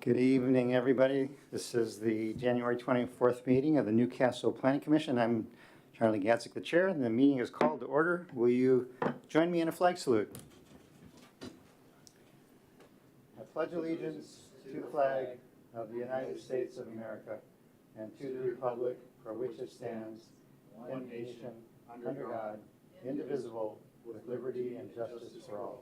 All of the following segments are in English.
Good evening, everybody. This is the January 24th meeting of the Newcastle Planning Commission. I'm Charlie Gatzik, the chair, and the meeting is called to order. Will you join me in a flag salute? I pledge allegiance to the flag of the United States of America and to the republic for which it stands, one nation, under God, indivisible, with liberty and justice for all.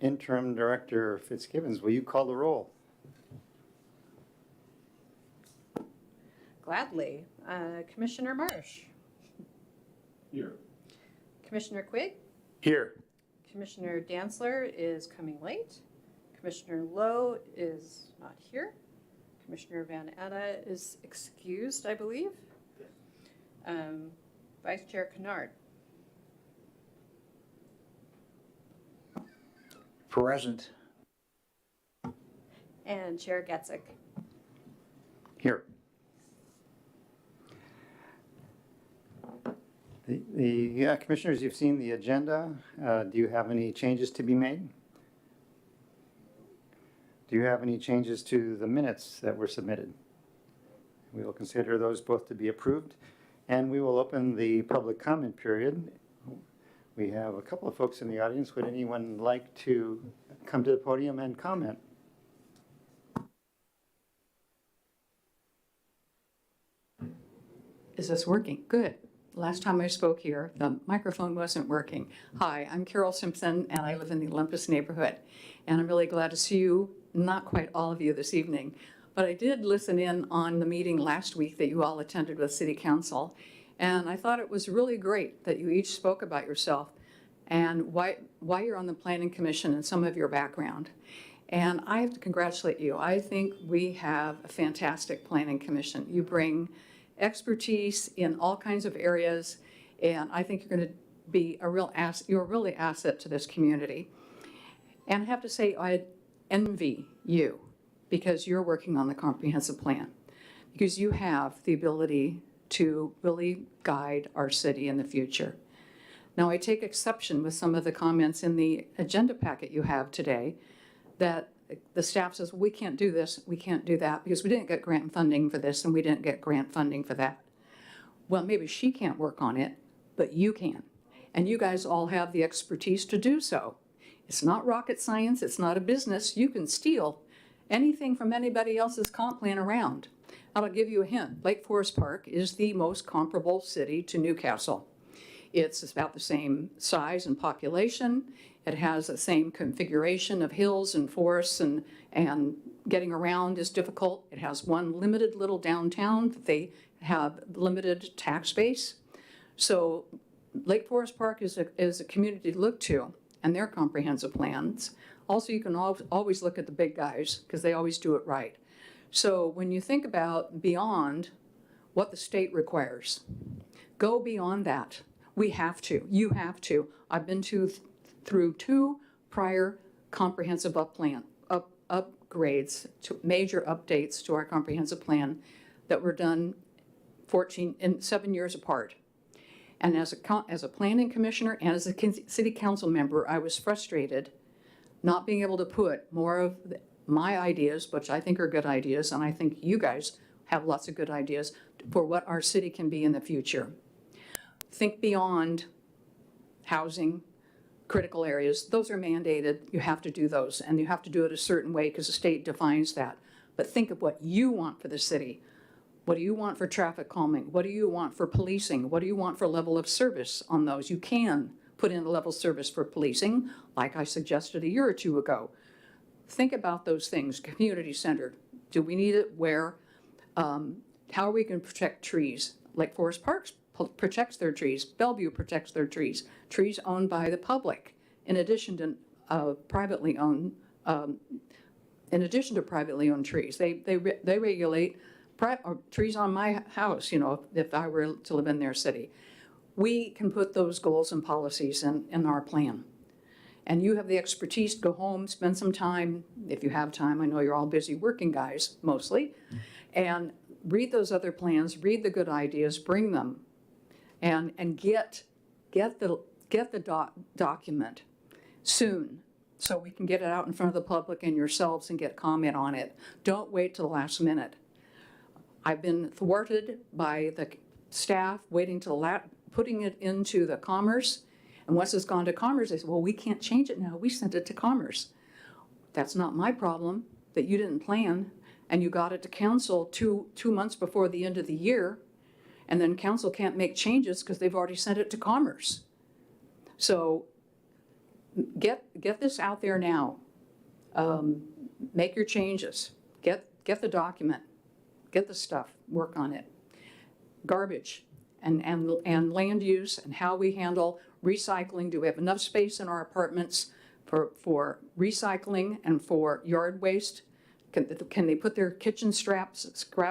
Interim Director Fitzgibbons, will you call the roll? Gladly. Commissioner Marsh. Here. Commissioner Quigg. Here. Commissioner Dantzler is coming late. Commissioner Lowe is not here. Commissioner Van Atta is excused, I believe. Vice Chair Kennard. Present. And Chair Gatzik. Here. The commissioners, you've seen the agenda. Do you have any changes to be made? Do you have any changes to the minutes that were submitted? We will consider those both to be approved, and we will open the public comment period. We have a couple of folks in the audience. Would anyone like to come to the podium and comment? Is this working? Good. Last time I spoke here, the microphone wasn't working. Hi, I'm Carol Simpson, and I live in the Olympus neighborhood. And I'm really glad to see you, not quite all of you this evening, but I did listen in on the meeting last week that you all attended with City Council. And I thought it was really great that you each spoke about yourself and why you're on the Planning Commission and some of your background. And I have to congratulate you. I think we have a fantastic Planning Commission. You bring expertise in all kinds of areas, and I think you're going to be you're really asset to this community. And I have to say, I envy you because you're working on the comprehensive plan, because you have the ability to really guide our city in the future. Now, I take exception with some of the comments in the agenda packet you have today that the staff says, we can't do this, we can't do that, because we didn't get grant funding for this and we didn't get grant funding for that. Well, maybe she can't work on it, but you can. And you guys all have the expertise to do so. It's not rocket science, it's not a business. You can steal anything from anybody else's comp plan around. I'll give you a hint. Lake Forest Park is the most comparable city to Newcastle. It's about the same size and population. It has the same configuration of hills and forests, and getting around is difficult. It has one limited little downtown that they have limited tax base. So Lake Forest Park is a community to look to and their comprehensive plans. Also, you can always look at the big guys because they always do it right. So when you think about beyond what the state requires, go beyond that. We have to. You have to. I've been through two prior comprehensive upgrades, to major updates to our comprehensive plan that were done 7 years apart. And as a planning commissioner and as a city council member, I was frustrated not being able to put more of my ideas, which I think are good ideas, and I think you guys have lots of good ideas for what our city can be in the future. Think beyond housing, critical areas. Those are mandated. You have to do those, and you have to do it a certain way because the state defines that. But think of what you want for the city. What do you want for traffic calming? What do you want for policing? What do you want for level of service on those? You can put in a level of service for policing, like I suggested a year or two ago. Think about those things. Community centered. Do we need it? Where? How are we going to protect trees? Lake Forest Parks protects their trees. Bellevue protects their trees. Trees owned by the public, in addition to privately owned. In addition to privately owned trees, they regulate trees on my house. You know, if I were to live in their city, we can put those goals and policies in our plan. And you have the expertise to go home, spend some time, if you have time. I know you're all busy working guys mostly, and read those other plans, read the good ideas, bring them, and get the document soon, so we can get it out in front of the public and yourselves and get comment on it. Don't wait till the last minute. I've been thwarted by the staff waiting till putting it into the Commerce, and once it's gone to Commerce, they say, well, we can't change it now, we sent it to Commerce. That's not my problem, that you didn't plan, and you got it to council two months before the end of the year, and then council can't make changes because they've already sent it to Commerce. So get this out there now. Make your changes. Get the document. Get the stuff. Work on it. Garbage and land use and how we handle recycling. Do we have enough space in our apartments for recycling and for yard waste? Can they put their kitchen scraps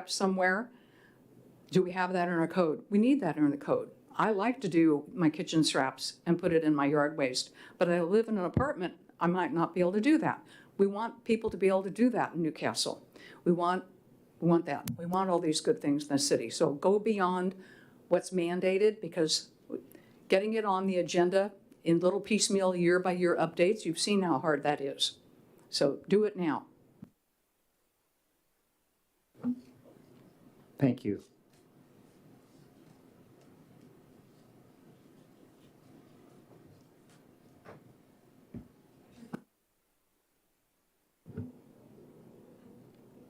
somewhere? Do we have that in our code? We need that in the code. I like to do my kitchen scraps and put it in my yard waste, but I live in an apartment, I might not be able to do that. We want people to be able to do that in Newcastle. We want that. We want all these good things in the city. So go beyond what's mandated, because getting it on the agenda in little piecemeal year by year updates, you've seen how hard that is. So do it now. Thank you.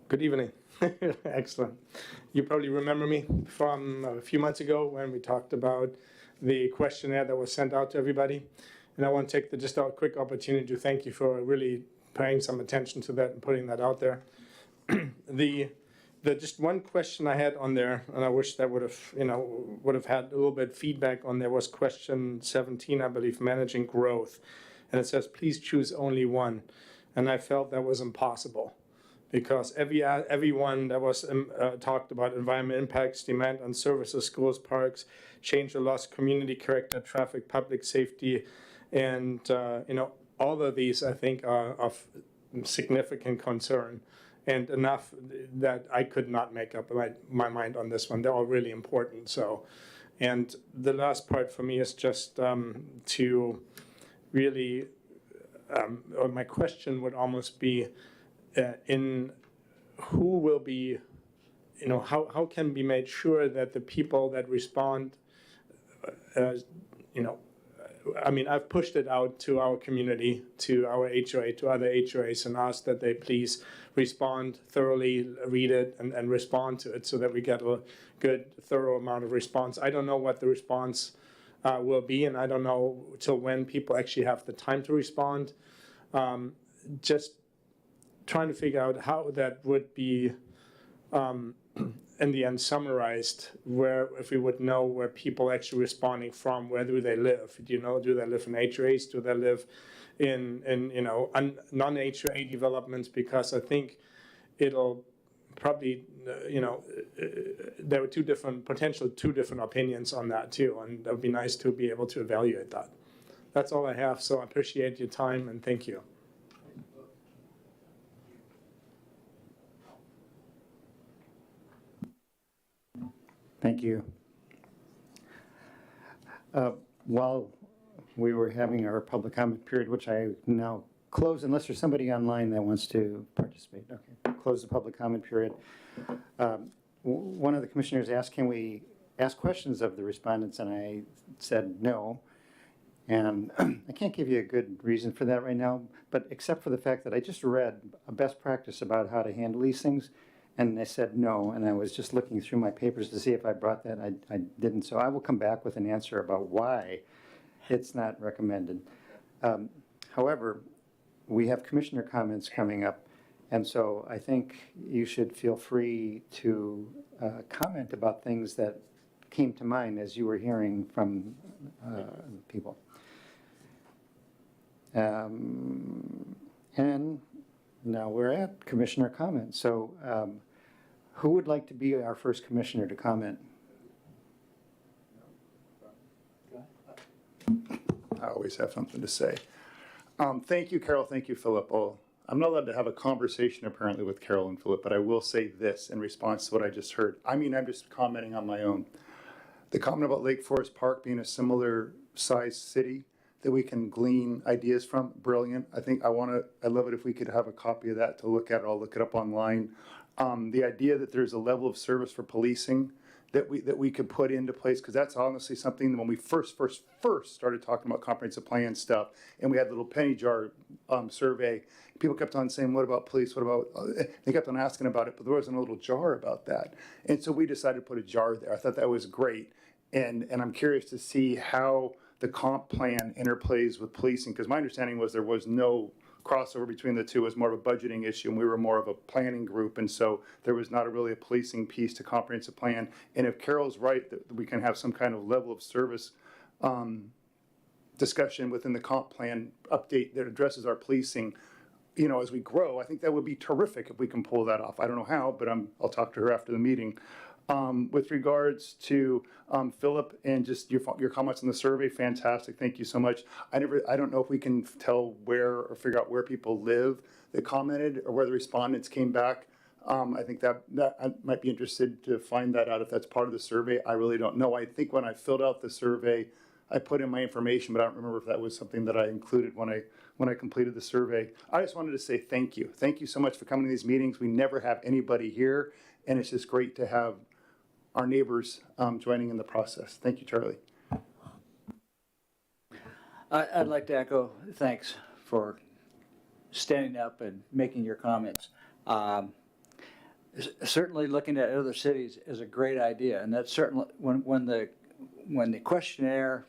Good evening. Excellent. You probably remember me from a few months ago when we talked about the questionnaire that was sent out to everybody. And I want to take just a quick opportunity to thank you for really paying some attention to that and putting that out there. The just one question I had on there, and I wish that would have had a little bit feedback on there, was question 17, I believe, managing growth. And it says, please choose only one. And I felt that was impossible, because everyone that was talked about environment impacts, demand on services, schools, parks, change or loss, community character, traffic, public safety, and all of these I think are of significant concern, and enough that I could not make up my mind on this one. They're all really important. So, and the last part for me is just to really, or my question would almost be, in who will be, how can be made sure that the people that respond, I've pushed it out to our community, to our HOA, to other HOAs, and asked that they please respond thoroughly, read it, and respond to it so that we get a good, thorough amount of response. I don't know what the response will be, and I don't know till when people actually have the time to respond. Just trying to figure out how that would be in the end summarized, where if we would know where people actually responding from, where do they live? Do they live in HOAs? Do they live in non-HOA developments? Because I think it'll probably, there were two different opinions on that too, and it would be nice to be able to evaluate that. That's all I have, so I appreciate your time and thank you. Thank you. While we were having our public comment period, which I now close unless there's somebody online that wants to participate. Okay, close the public comment period. One of the commissioners asked, can we ask questions of the respondents? And I said no. And I can't give you a good reason for that right now, but except for the fact that I just read a best practice about how to handle these things. And they said no, and I was just looking through my papers to see if I brought that. I didn't, so I will come back with an answer about why it's not recommended. However, we have commissioner comments coming up, and so I think you should feel free to comment about things that came to mind as you were hearing from people. And now we're at commissioner comments. So who would like to be our first commissioner to comment? I always have something to say. Thank you, Carol. Thank you, Philip. Oh, I'm not allowed to have a conversation apparently with Carol and Philip, but I will say this in response to what I just heard. I'm just commenting on my own. the comment about Lake Forest Park being a similar sized city that we can glean ideas from, brilliant. I'd love it if we could have a copy of that to look at. I'll look it up online. The idea that there's a level of service for policing that we could put into place, because that's honestly something when we first started talking about comprehensive plan stuff, and we had the little penny jar survey, people kept on saying, what about police, what about, they kept on asking about it, but there wasn't a little jar about that. And so we decided to put a jar there. I thought that was great. And I'm curious to see how the comp plan interplays with policing, because my understanding was there was no crossover between the two. It was more of a budgeting issue, and we were more of a planning group, and so there was not really a policing piece to comprehensive plan. And if Carol's right, that we can have some kind of level of service discussion within the comp plan update that addresses our policing, as we grow, I think that would be terrific if we can pull that off. I don't know how, but I'll talk to her after the meeting. With regards to Philip and just your comments on the survey, fantastic. Thank you so much. I don't know if we can tell where or figure out where people live that commented or where the respondents came back. I think that I might be interested to find that out if that's part of the survey. I really don't know. I think when I filled out the survey, I put in my information, but I don't remember if that was something that I included when I completed the survey. I just wanted to say thank you. Thank you so much for coming to these meetings. We never have anybody here, and it's just great to have our neighbors joining in the process. Thank you, Charlie. I'd like to echo thanks for standing up and making your comments. Certainly looking at other cities is a great idea, and that's certainly when the questionnaire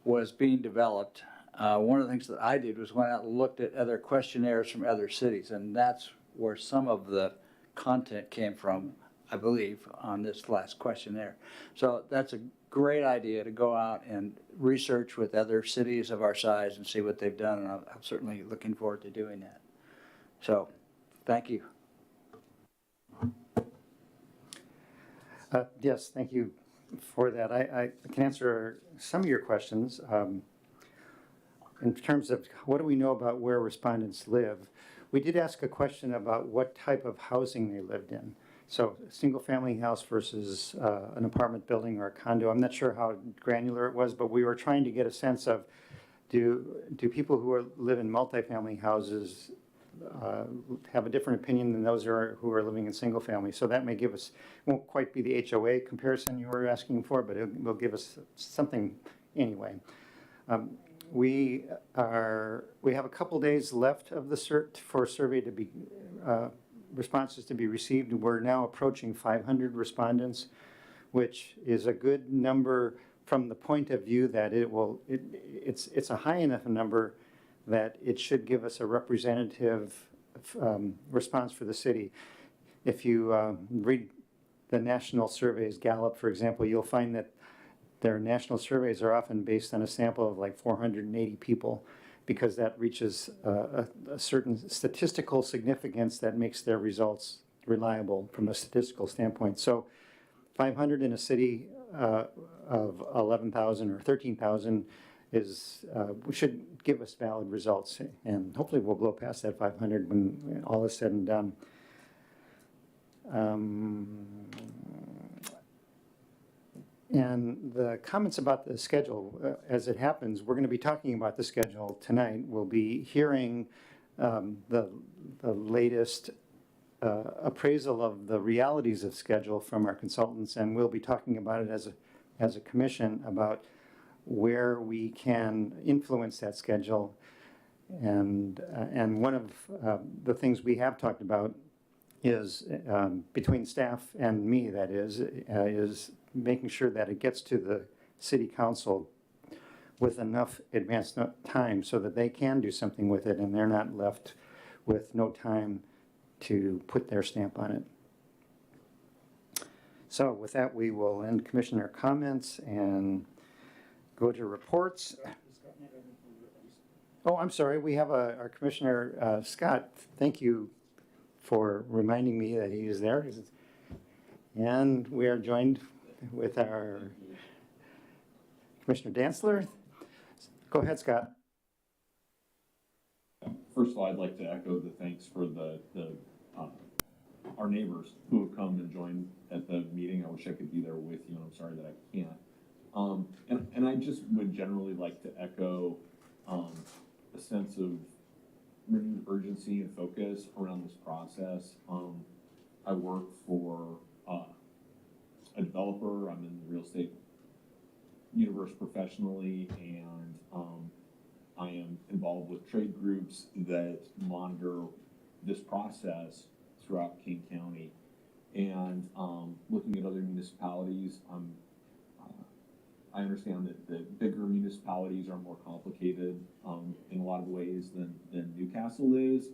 was being developed, one of the things that I did was went out and looked at other questionnaires from other cities, and that's where some of the content came from, I believe, on this last questionnaire. So that's a great idea to go out and research with other cities of our size and see what they've done, and I'm certainly looking forward to doing that. So, thank you. Yes, thank you for that. I can answer some of your questions. In terms of what do we know about where respondents live, we did ask a question about what type of housing they lived in. So a single-family house versus an apartment building or a condo. I'm not sure how granular it was, but we were trying to get a sense of do people who live in multifamily houses have a different opinion than those who are living in single family. So that may give us, won't quite be the HOA comparison you were asking for, but it will give us something anyway. We have a couple days left of the survey to be responses to be received. We're now approaching 500 respondents, which is a good number from the point of view that it's a high enough number that it should give us a representative response for the city. If you read the national surveys, Gallup, for example, you'll find that their national surveys are often based on a sample of like 480 people, because that reaches a certain statistical significance that makes their results reliable from a statistical standpoint. So 500 in a city of 11,000 or 13,000 should give us valid results, and hopefully we'll blow past that 500 when all is said and done. And the comments about the schedule, as it happens, we're going to be talking about the schedule tonight. We'll be hearing the latest appraisal of the realities of schedule from our consultants, and we'll be talking about it as a commission about where we can influence that schedule. And one of the things we have talked about is between staff and me, that is making sure that it gets to the city council with enough advance time so that they can do something with it and they're not left with no time to put their stamp on it. So with that, we will end commissioner comments and go to reports. Oh, I'm sorry, we have our Commissioner Scott. Thank you for reminding me that he is there. And we are joined with our Commissioner Dantzler. Go ahead, Scott. First of all, I'd like to echo the thanks for our neighbors who have come and joined at the meeting. wish I could be there with you, and I'm sorry that I can't. And I just would generally like to echo a sense of renewed urgency and focus around this process. I work for a developer. I'm in the real estate universe professionally, and I am involved with trade groups that monitor this process throughout King County. And looking at other municipalities, I understand that bigger municipalities are more complicated in a lot of ways than Newcastle is.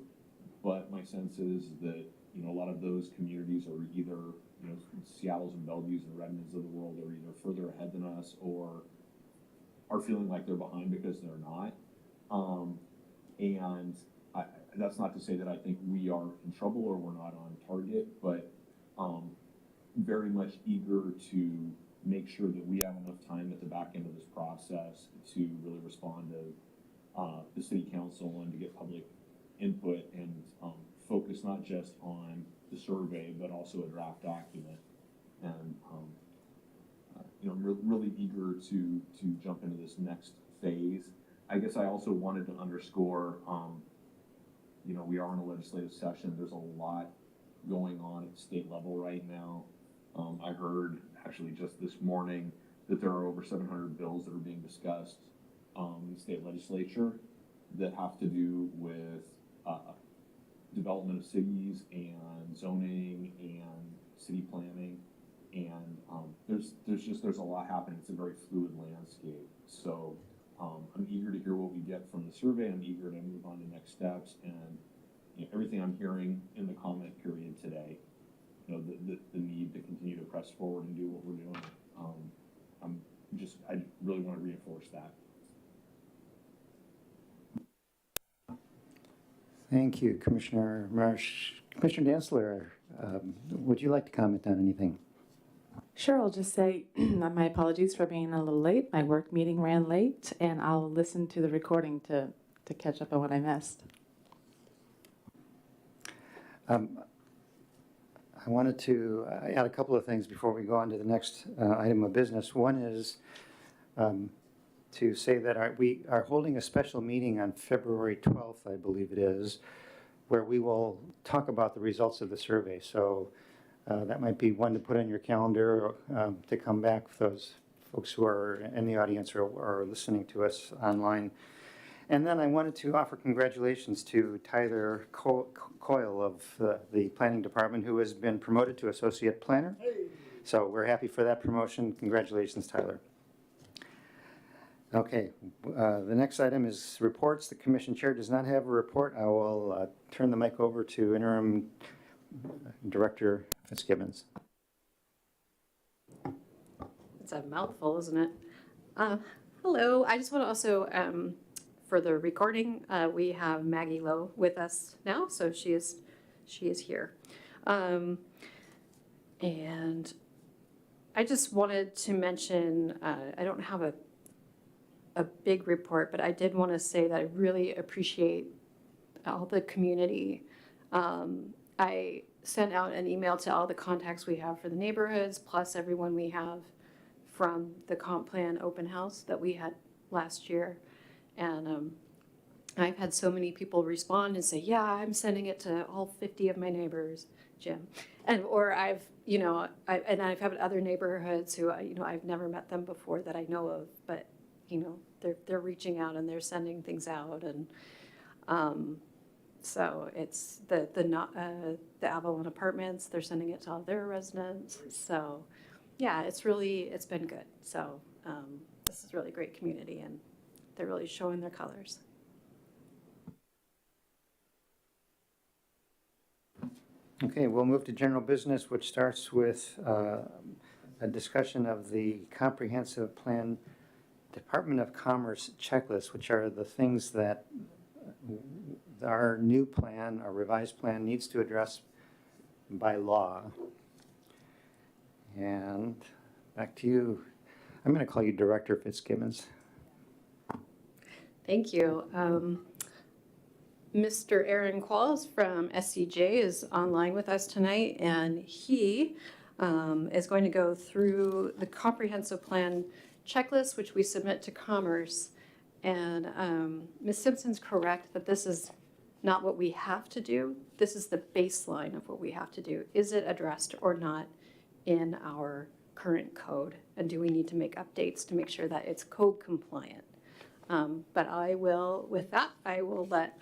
But my sense is that, you know, a lot of those communities are either, you know, Seattle's and Bellevue's and Redmonds of the world are either further ahead than us or are feeling like they're behind because they're not. And that's not to say that I think we are in trouble or we're not on target, but very much eager to make sure that we have enough time at the back end of this process to really respond to the city council and to get public input and focus not just on the survey, but also a draft document. And you know, I'm really eager to jump into this next phase. I guess I also wanted to underscore, you know, we are in a legislative session. There's a lot going on at the state level right now. I heard actually just this morning that there are over 700 bills that are being discussed in the state legislature that have to do with development of cities and zoning and city planning. And there's a lot happening. It's a very fluid landscape. So I'm eager to hear what we get from the survey. I'm eager to move on to next steps. And you know, everything I'm hearing in the comment period today, you know, the need to continue to press forward and do what we're doing. I really want to reinforce that. Thank you, Commissioner Marsh. Commissioner Dantzler, would you like to comment on anything? Sure, I'll just say my apologies for being a little late. My work meeting ran late, and I'll listen to the recording to catch up on what I missed. I wanted to add a couple of things before we go on to the next item of business. One is to say that we are holding a special meeting on February 12th, I believe it is, where we will talk about the results of the survey. So that might be one to put on your calendar to come back for those folks who are in the audience or listening to us online. And then I wanted to offer congratulations to Tyler Coyle of the Planning Department, who has been promoted to Associate Planner. So we're happy for that promotion. Congratulations, Tyler. Okay, the next item is reports. The Commission Chair does not have a report. I will turn the mic over to Interim Director Fitzgibbons. It's a mouthful, isn't it? Hello, I just want to also, for the recording, we have Maggie Lowe with us now, so she is here. And I just wanted to mention, I don't have a big report, but I did want to say that I really appreciate all the community. I sent out an email to all the contacts we have for the neighborhoods, plus everyone we have from the comp plan open house that we had last year. And I've had so many people respond and say, yeah, I'm sending it to all 50 of my neighbors, Jim. And, or I've had other neighborhoods who, I've never met them before that I know of, but, they're reaching out and they're sending things out. And so it's the Avalon Apartments, they're sending it to all their residents. So yeah, it's been good. So this is really great community and they're really showing their colors. Okay, we'll move to general business, which starts with a discussion of the comprehensive plan Department of Commerce checklist, which are the things that our new plan, our revised plan, needs to address by law. And back to you. I'm going to call you Director Fitzgibbons. Thank you. Mr. Aaron Qualls from SCJ is online with us tonight, and he is going to go through the comprehensive plan checklist, which we submit to Commerce. And Ms. Simpson's correct that this is not what we have to do. This is the baseline of what we have to do. Is it addressed or not in our current code? And do we need to make updates to make sure that it's code compliant? But I will, with that, I will let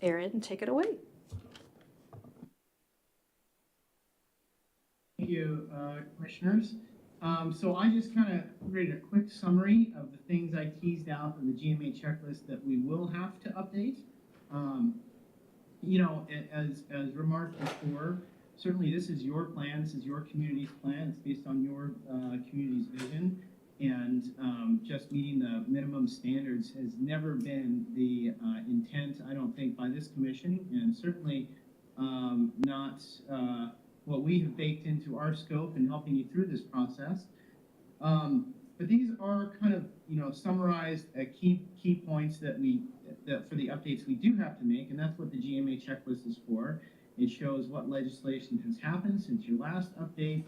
Erin take it away. Thank you, commissioners. So I just kind of created a quick summary of the things I teased out of the GMA checklist that we will have to update. You know, as remarked before, certainly this is your plan, this is your community's plan, it's based on your community's vision. And just meeting the minimum standards has never been the intent, I don't think, by this commission, and certainly not what we have baked into our scope in helping you through this process. But these are kind of, you know, summarized key points that for the updates we do have to make, and that's what the GMA checklist is for. It shows what legislation has happened since your last update.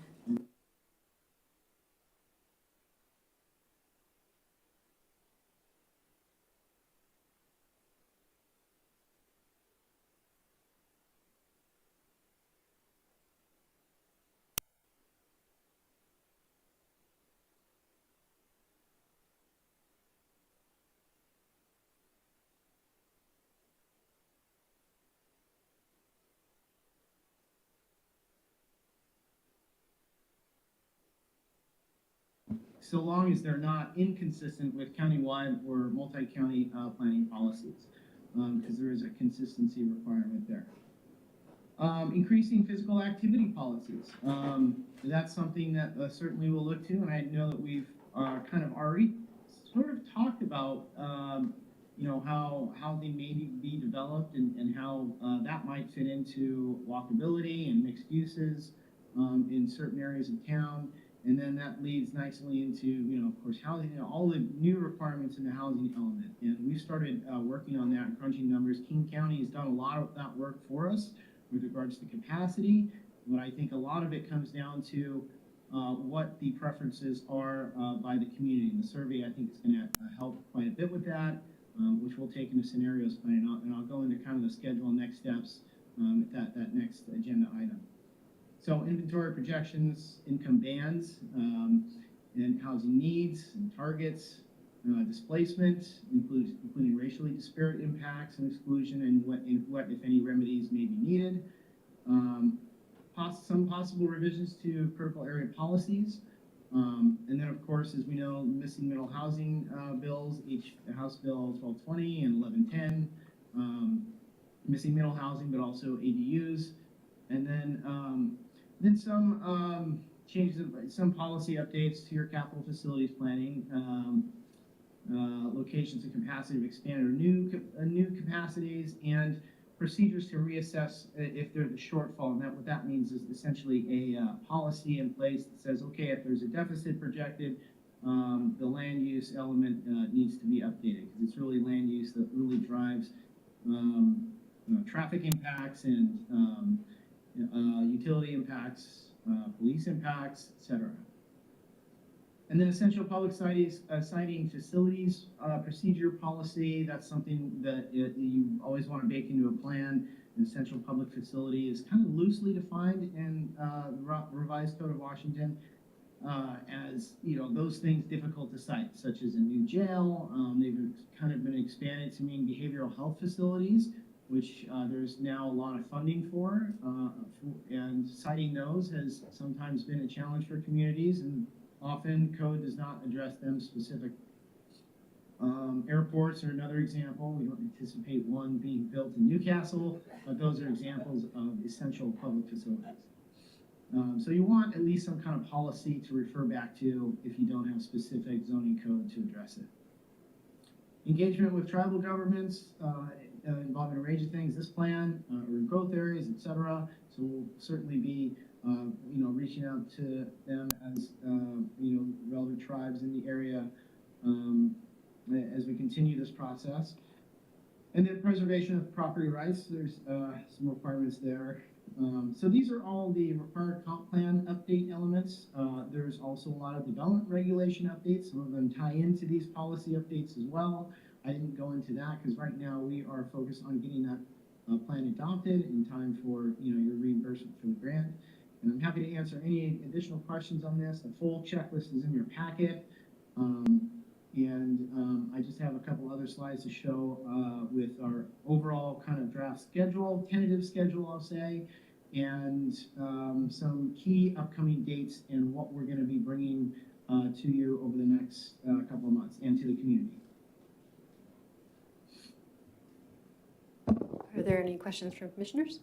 So long as they're not inconsistent with countywide or multi-county planning policies, because there is a consistency requirement there. Increasing physical activity policies. That's something that certainly we'll look to, and I know that we've kind of already sort of talked about, you know, how they may be developed and how that might fit into walkability and mixed uses in certain areas of town. And then that leads nicely into, you know, of course, housing, you know, all the new requirements in the housing element. And we've started working on that and crunching numbers. King County has done a lot of that work for us with regards to capacity. But I think a lot of it comes down to what the preferences are by the community. And the survey, I think, is going to help quite a bit with that, which we'll take into scenarios plan. And I'll go into kind of the schedule and next steps at that next agenda item. So inventory projections, income bands, and housing needs and targets, displacement, including racially disparate impacts and exclusion, and what if any, remedies may be needed. Some possible revisions to critical area policies. And then, of course, as we know, missing middle housing bills, each House Bill 1220 and 1110, missing middle housing, but also ADUs. And then some changes, some policy updates to your capital facilities planning, locations and capacity of expanded or new capacities, and procedures to reassess if there's a shortfall. And what that means is essentially a policy in place that says, okay, if there's a deficit projected, the land use element needs to be updated, because it's really land use that really drives traffic impacts and utility impacts, police impacts, etc. And then essential public siting facilities procedure policy. That's something that you always want to bake into a plan. An essential public facility is kind of loosely defined in the revised Code of Washington as, you know, those things difficult to cite, such as a new jail. They've kind of been expanded to mean behavioral health facilities, which there's now a lot of funding for, and citing those has sometimes been a challenge for communities, and often code does not address them specific. Airports are another example. We don't anticipate one being built in Newcastle, but those are examples of essential public facilities. So you want at least some kind of policy to refer back to if you don't have specific zoning code to address it. Engagement with tribal governments, involving a range of things, this plan, urban growth areas, etc. So we'll certainly be, you know, reaching out to them as, you know, relevant tribes in the area as we continue this process. And then preservation of property rights. There's some requirements there So these are all the required comp plan update elements. There's also a lot of development regulation updates. Some of them tie into these policy updates as well. I didn't go into that because right now we are focused on getting that plan adopted in time for your reimbursement for the grant. And I'm happy to answer any additional questions on this. The full checklist is in your packet. I just have a couple other slides to show with our overall kind of draft schedule, tentative schedule, I'll say, and some key upcoming dates and what we're going to be bringing to you over the next couple of months and to the community. Are there any questions from commissioners?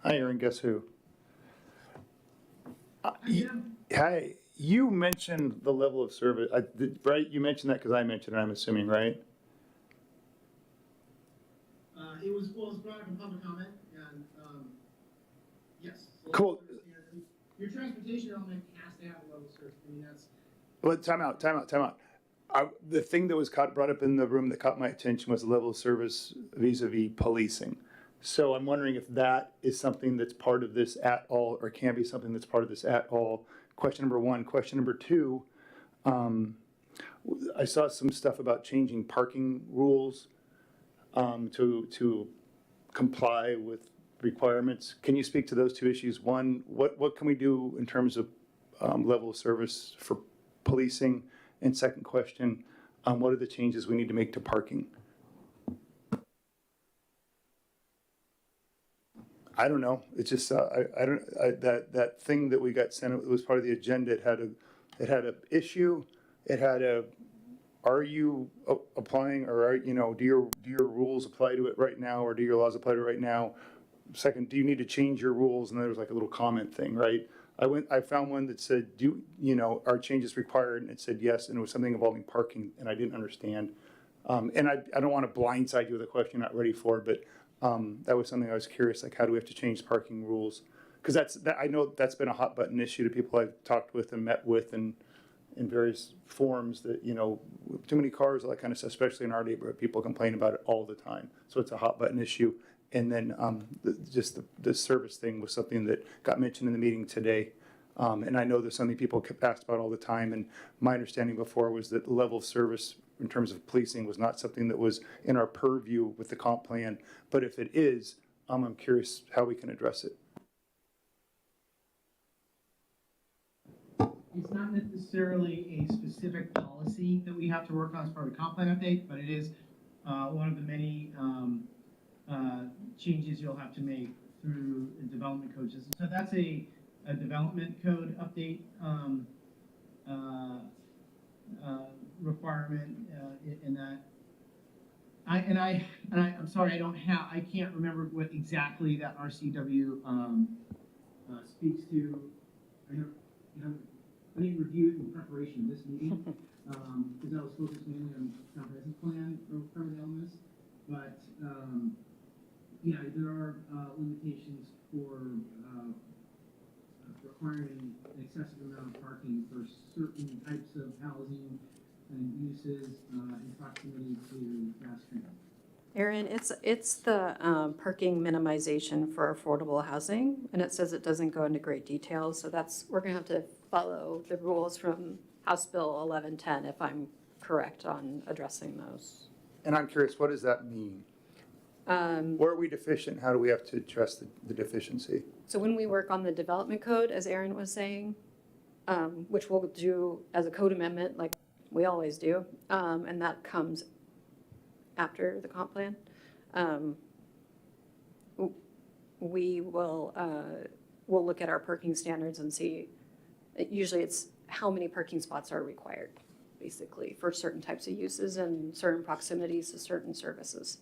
Hi, Aaron, guess who? Hi, you mentioned the level of service, right? You mentioned that because I mentioned it, I'm assuming, right? It was brought up in public comment, and yes. Cool. Your transportation element has to have a level service. I mean, that's. Well, time out. The thing that was brought up in the room that caught my attention was the level of service vis-a-vis policing. So I'm wondering if that is something that's part of this at all, or can be something that's part of this at all. Question number one. Question number two, I saw some stuff about changing parking rules to comply with requirements. Can you speak to those two issues? One, what can we do in terms of level of service for policing? And second question, what are the changes we need to make to parking? I don't know. It's just that thing that we got sent. It was part of the agenda. It had a issue. It had a. Are you applying, or do your rules apply to it right now, or do your laws apply to it right now? Second, do you need to change your rules? And there was like a little comment thing, right? I found one that said, are changes required? And it said yes, and it was something involving parking, and I didn't understand. And I don't want to blindside you with a question you're not ready for, but that was something I was curious, like how do we have to change parking rules? Because I know that's been a hot button issue to people I've talked with and met with and in various forums that, too many cars, all that kind of stuff, especially in our neighborhood, people complain about it all the time. So it's a hot button issue. And then the service thing was something that got mentioned in the meeting today. And I know there's something people asked about all the time. And my understanding before was that the level of service in terms of policing was not something that was in our purview with the comp plan. But if it is, I'm curious how we can address it. It's not necessarily a specific policy that we have to work on as part of the comp plan update, but it is one of the many changes you'll have to make through the development code system. So that's a development code update requirement in that. I'm sorry, I can't remember what exactly that RCW speaks to. I didn't review it in preparation of this meeting because I was focused mainly on comprehensive plan requirement elements. But there are limitations for requiring an excessive amount of parking for certain types of housing and uses in proximity to fast transit. Erin, it's the parking minimization for affordable housing, and it says it doesn't go into great detail, so we're gonna have to follow the rules from House Bill 1110 if I'm correct on addressing those. And I'm curious, what does that mean? Where are we deficient? How do we have to address the deficiency? So when we work on the development code, as Erin was saying, which we'll do as a code amendment like we always do, and that comes after the comp plan, we will we'll look at our parking standards and see, usually it's how many parking spots are required, basically, for certain types of uses and certain proximities to certain services.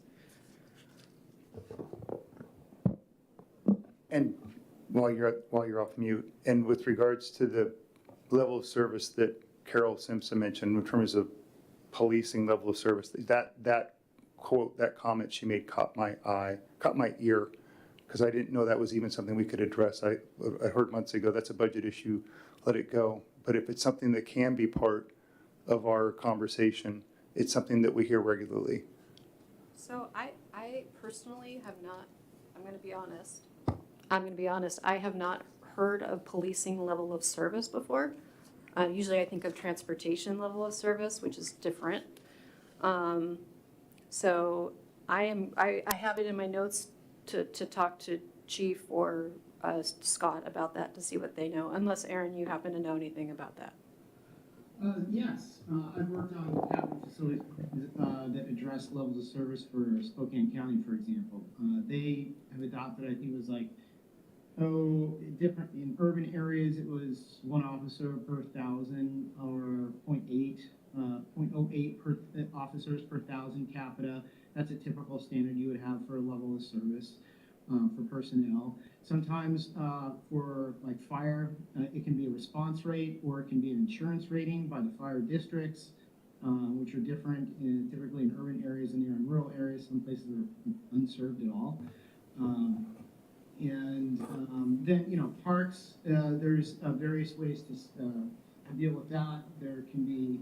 And while you're off mute, and with regards to the level of service that Carol Simpson mentioned in terms of policing level of service, that quote, that comment she made caught my ear, because I didn't know that was even something we could address. I heard months ago, that's a budget issue, let it go. But if it's something that can be part of our conversation, it's something that we hear regularly. So I personally have not, I'm gonna be honest, I have not heard of policing level of service before. Usually I think of transportation level of service, which is different. So I have it in my notes to talk to Chief or Scott about that to see what they know, unless Aaron, you happen to know anything about that. Yes, I've worked on cabinet facilities that address levels of service for Spokane County, for example. They have adopted, I think it was like, different, in urban areas, it was 1 officer per 1,000 or 0.08 per officers per 1,000 capita. That's a typical standard you would have for a level of service for personnel. Sometimes for like fire, it can be a response rate or it can be an insurance rating by the fire districts, which are different typically in urban areas than they are in rural areas. Some places are unserved at all. Then, you know, parks, there's various ways to deal with that. There can be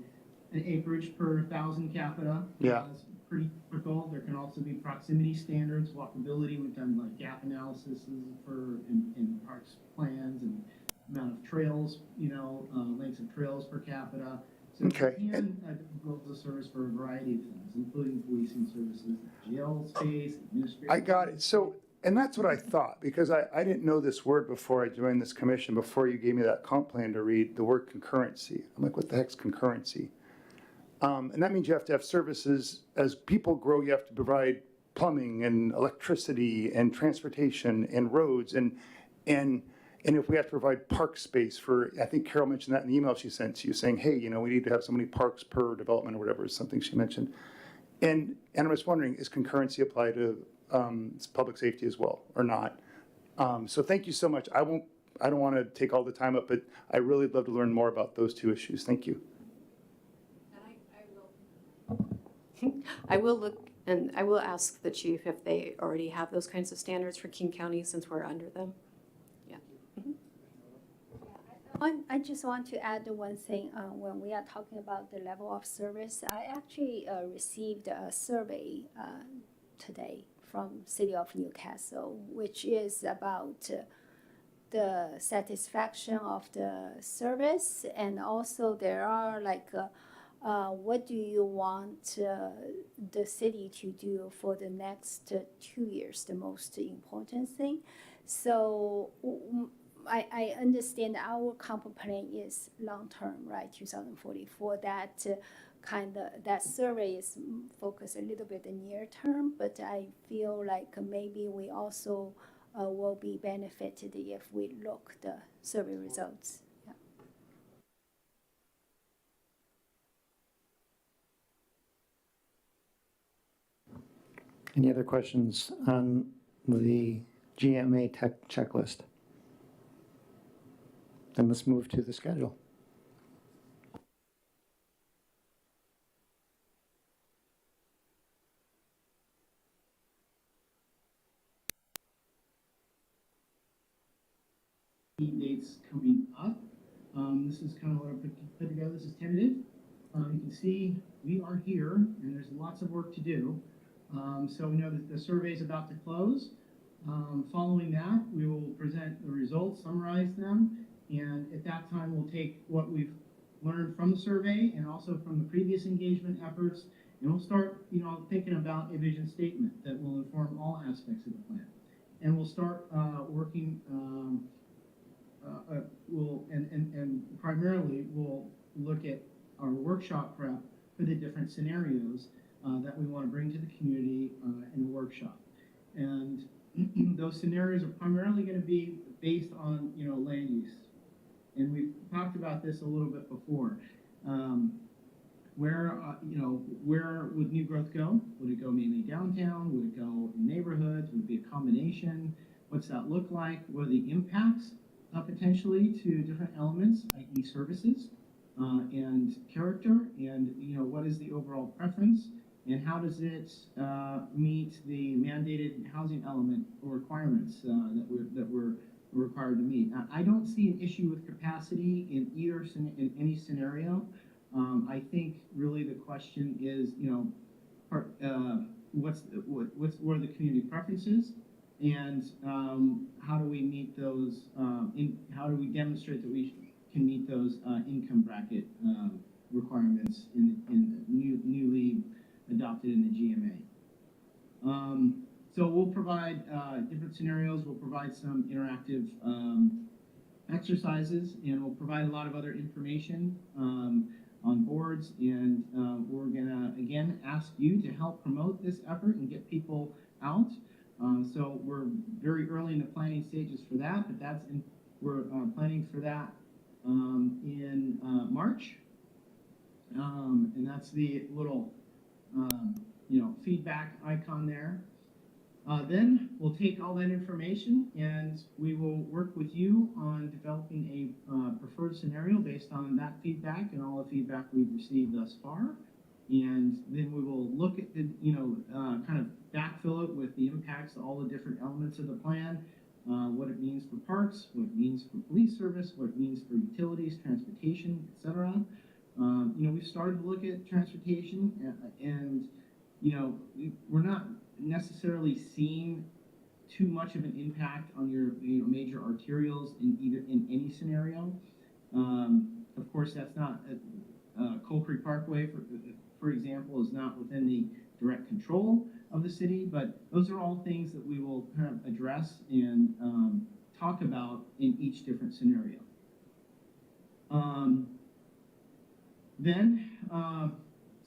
an acreage per 1,000 capita. Yeah. That's pretty typical. There can also be proximity standards, walkability. We've done like gap analysis in parks plans and amount of trails, you know, lengths of trails per capita. So Okay. you can go to service for a variety of things, including policing services, jail space, administrative. I got it. So, and that's what I thought, because I didn't know this word before I joined this commission, before you gave me that comp plan to read, the word concurrency. I'm like, what the heck's concurrency? And that means you have to have services, as people grow, you have to provide plumbing and electricity and transportation and roads and if we have to provide park space for, I think Carol mentioned that in the email she sent to you saying, hey, you know, we need to have so many parks per development or whatever, is something she mentioned. And I was wondering, is concurrency applied to public safety as well or not? So thank you so much. I don't want to take all the time up, but I really would love to learn more about those two issues. Thank you. I will look, and I will ask the chief if they already have those kinds of standards for King County, since we're under them. Yeah. I just want to add one thing. When we are talking about the level of service, I actually received a survey today from City of Newcastle, which is about the satisfaction of the service, and also there are like what do you want the city to do for the next 2 years, the most important thing. So I understand our comp plan is long-term, right, 2044. That that survey is focused a little bit near-term, but I feel like maybe we also will be benefited if we look the survey results. Yeah. Any other questions on the GMA tech checklist? Then let's move to the schedule. Dates coming up. This is kind of what I put together. This is tentative. You can see we are here, and there's lots of work to do. So we know that the survey is about to close. Following that, we will present the results, summarize them, and at that time we'll take what we've learned from the survey and also from the previous engagement efforts, and we'll start, you know, thinking about a vision statement that will inform all aspects of the plan. And we'll start working. And primarily we'll look at our workshop prep for the different scenarios that we want to bring to the community in the workshop. And those scenarios are primarily going to be based on, you know, land use. And we've talked about this a little bit before. Where would new growth go? Would it go mainly downtown? Would it go in neighborhoods? Would it be a combination? What's that look like? What are the impacts potentially to different elements, i.e. services and character? And, you know, what is the overall preference? And how does it meet the mandated housing element or requirements that we're required to meet? I don't see an issue with capacity in any scenario. I think really the question is, you know, what are the community preferences, and how do we meet those? How do we demonstrate that we can meet those income bracket requirements in newly adopted in the GMA? So we'll provide different scenarios. We'll provide some interactive exercises, and we'll provide a lot of other information on boards. And we're gonna again ask you to help promote this effort and get people out. So we're very early in the planning stages for that, but we're planning for that in March. And that's the little feedback icon there. Then we'll take all that information and we will work with you on developing a preferred scenario based on that feedback and all the feedback we've received thus far. And then we will look at the, kind of backfill it with the impacts of all the different elements of the plan, what it means for parks, what it means for police service, what it means for utilities, transportation, etc. We've started to look at transportation and we're not necessarily seeing too much of an impact on your major arterials in any scenario. Of course, that's not Coal Creek Parkway, for example, is not within the direct control of the city, but those are all things that we will kind of address and talk about in each different scenario.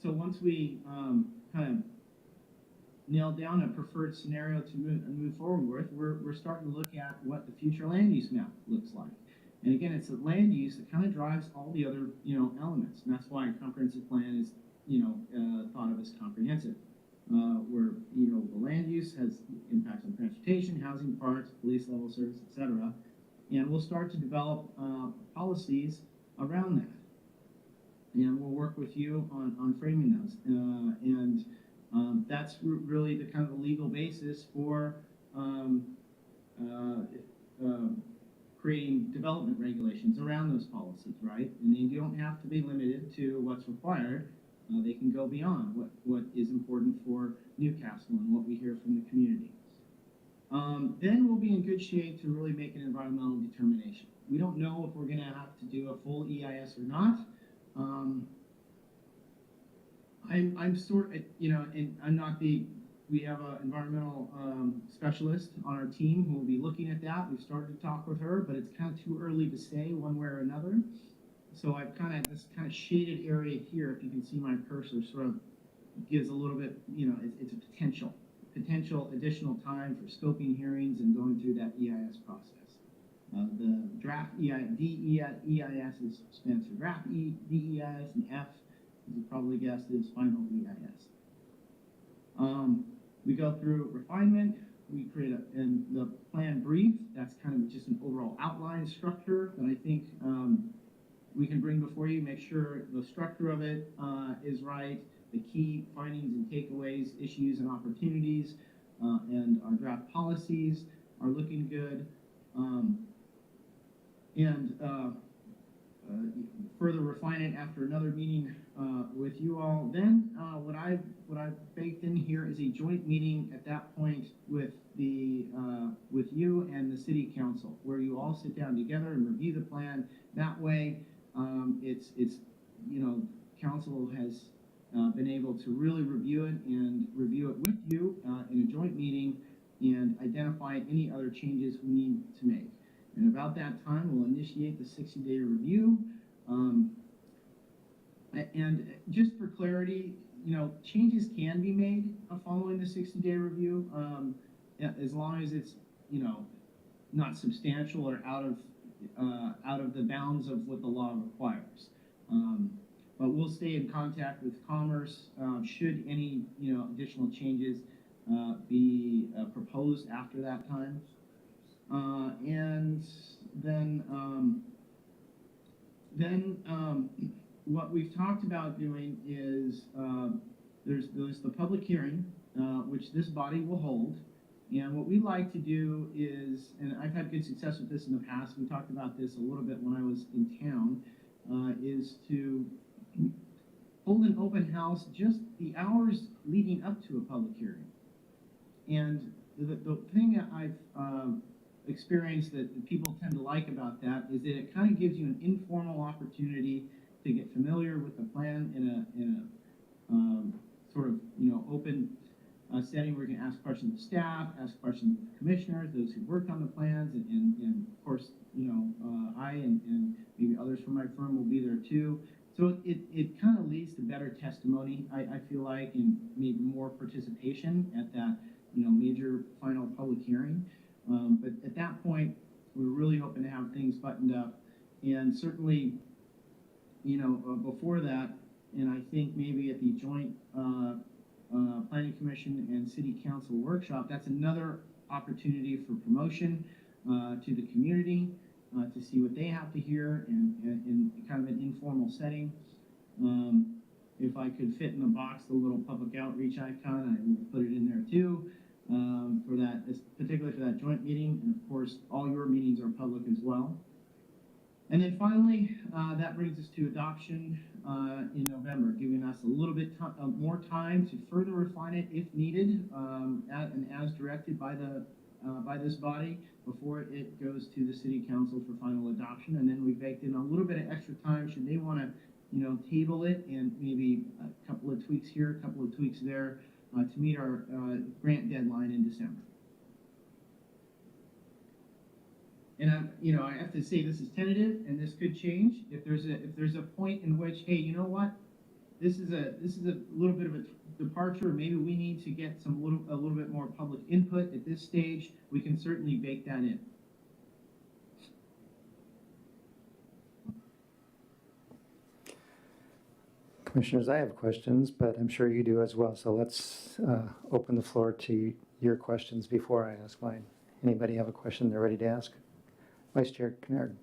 So once we kind of nail down a preferred scenario to move forward with, we're starting to look at what the future land use map looks like. And again, it's the land use that kind of drives all the other elements, and that's why a comprehensive plan is thought of as comprehensive, where the land use has impacts on transportation, housing, parks, police level service, etc. And we'll start to develop policies around that. And we'll work with you on framing those. That's really the kind of the legal basis for creating development regulations around those policies, right? And they don't have to be limited to what's required. They can go beyond what is important for Newcastle and what we hear from the community. Then we'll be in good shape to really make an environmental determination. We don't know if we're going to have to do a full EIS or not. I'm sort of, and I'm not we have an environmental specialist on our team who will be looking at that. We've started to talk with her, but it's kind of too early to say one way or another. So I've this kind of shaded area here, if you can see my cursor, sort of gives a little bit, it's a potential additional time for scoping hearings and going through that EIS process. The draft DEIS is stands for draft DEIS, and F, as you probably guessed, is final EIS. We go through refinement. We create the plan brief. That's kind of just an overall outline structure that I think we can bring before you. Make sure the structure of it is right. The key findings and takeaways, issues and opportunities, and our draft policies are looking good. Further refine it after another meeting with you all. Then what I've baked in here is a joint meeting at that point with with you and the city council, where you all sit down together and review the plan. That way, council has been able to really review it with you in a joint meeting and identify any other changes we need to make. And about that time, we'll initiate the 60-day review. And just for clarity, changes can be made following the 60-day review, as long as it's, not substantial or out of the bounds of what the law requires. But we'll stay in contact with Commerce should any, additional changes be proposed after that time. And then what we've talked about doing is there's the public hearing, which this body will hold. And what we like to do is, and I've had good success with this in the past, we talked about this a little bit when I was in town, is to hold an open house just the hours leading up to a public hearing. And the thing that I've experienced that people tend to like about that is that it kind of gives you an informal opportunity to get familiar with the plan in a sort of, you know, open setting where you can ask questions of staff, ask questions of the commissioners, those who worked on the plans, and of course, you know, I and maybe others from my firm will be there too. So it kind of leads to better testimony, I feel like, and maybe more participation at that, you know, major final public hearing. But at that point, we're really hoping to have things buttoned up. And certainly, you know, before that, and I think maybe at the joint Planning Commission and City Council workshop, that's another opportunity for promotion to the community, to see what they have to hear in kind of an informal setting. If I could fit in the box the little public outreach icon, I would put it in there too, for that, particularly for that joint meeting. And of course, all your meetings are public as well. And then finally, that brings us to adoption in November, giving us a little bit more time to further refine it if needed, and as directed by this body before it goes to the City Council for final adoption. And then we baked in a little bit of extra time should they want to, you know, table it and maybe a couple of tweaks here, a couple of tweaks there to meet our grant deadline in December. And you know, I have to say this is tentative, and this could change. If there's a point in which, hey, you know what, this is a little bit of a departure. Maybe we need to get a little bit more public input at this stage. We can certainly bake that in. Commissioners, I have questions, but I'm sure you do as well. So let's open the floor to your questions before I ask mine. Anybody have a question they're ready to ask? Vice Chair Kennard.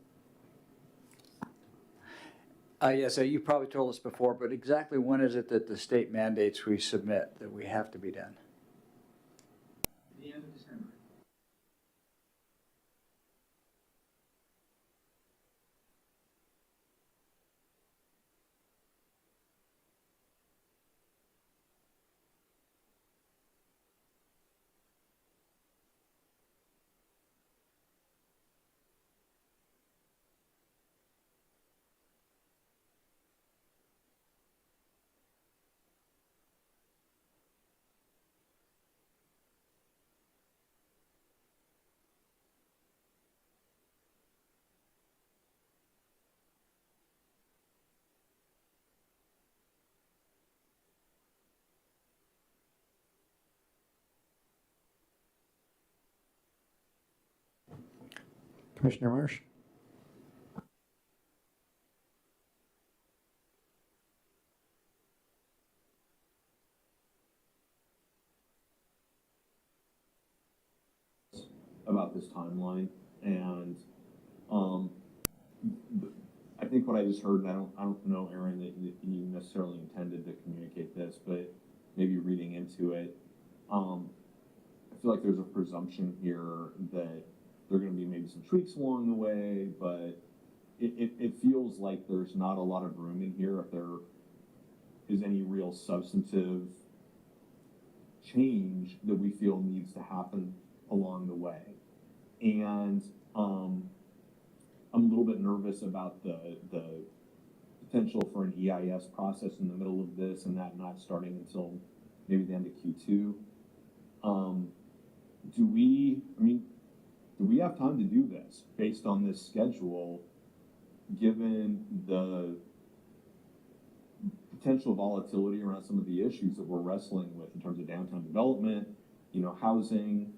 Yes, you probably told us before, but exactly when is it that the state mandates we submit that we have to be done? The end of December. Commissioner Marsh. About this timeline, and I think what I just heard, and I don't know, Aaron, that you necessarily intended to communicate this, but maybe reading into it, I feel like there's a presumption here that there are going to be maybe some tweaks along the way, but it feels like there's not a lot of room in here if there is any real substantive change that we feel needs to happen along the way. And I'm a little bit nervous about the potential for an EIS process in the middle of this and that not starting until maybe the end of Q2. Do we have time to do this based on this schedule, given the potential volatility around some of the issues that we're wrestling with in terms of downtown development, you know, housing?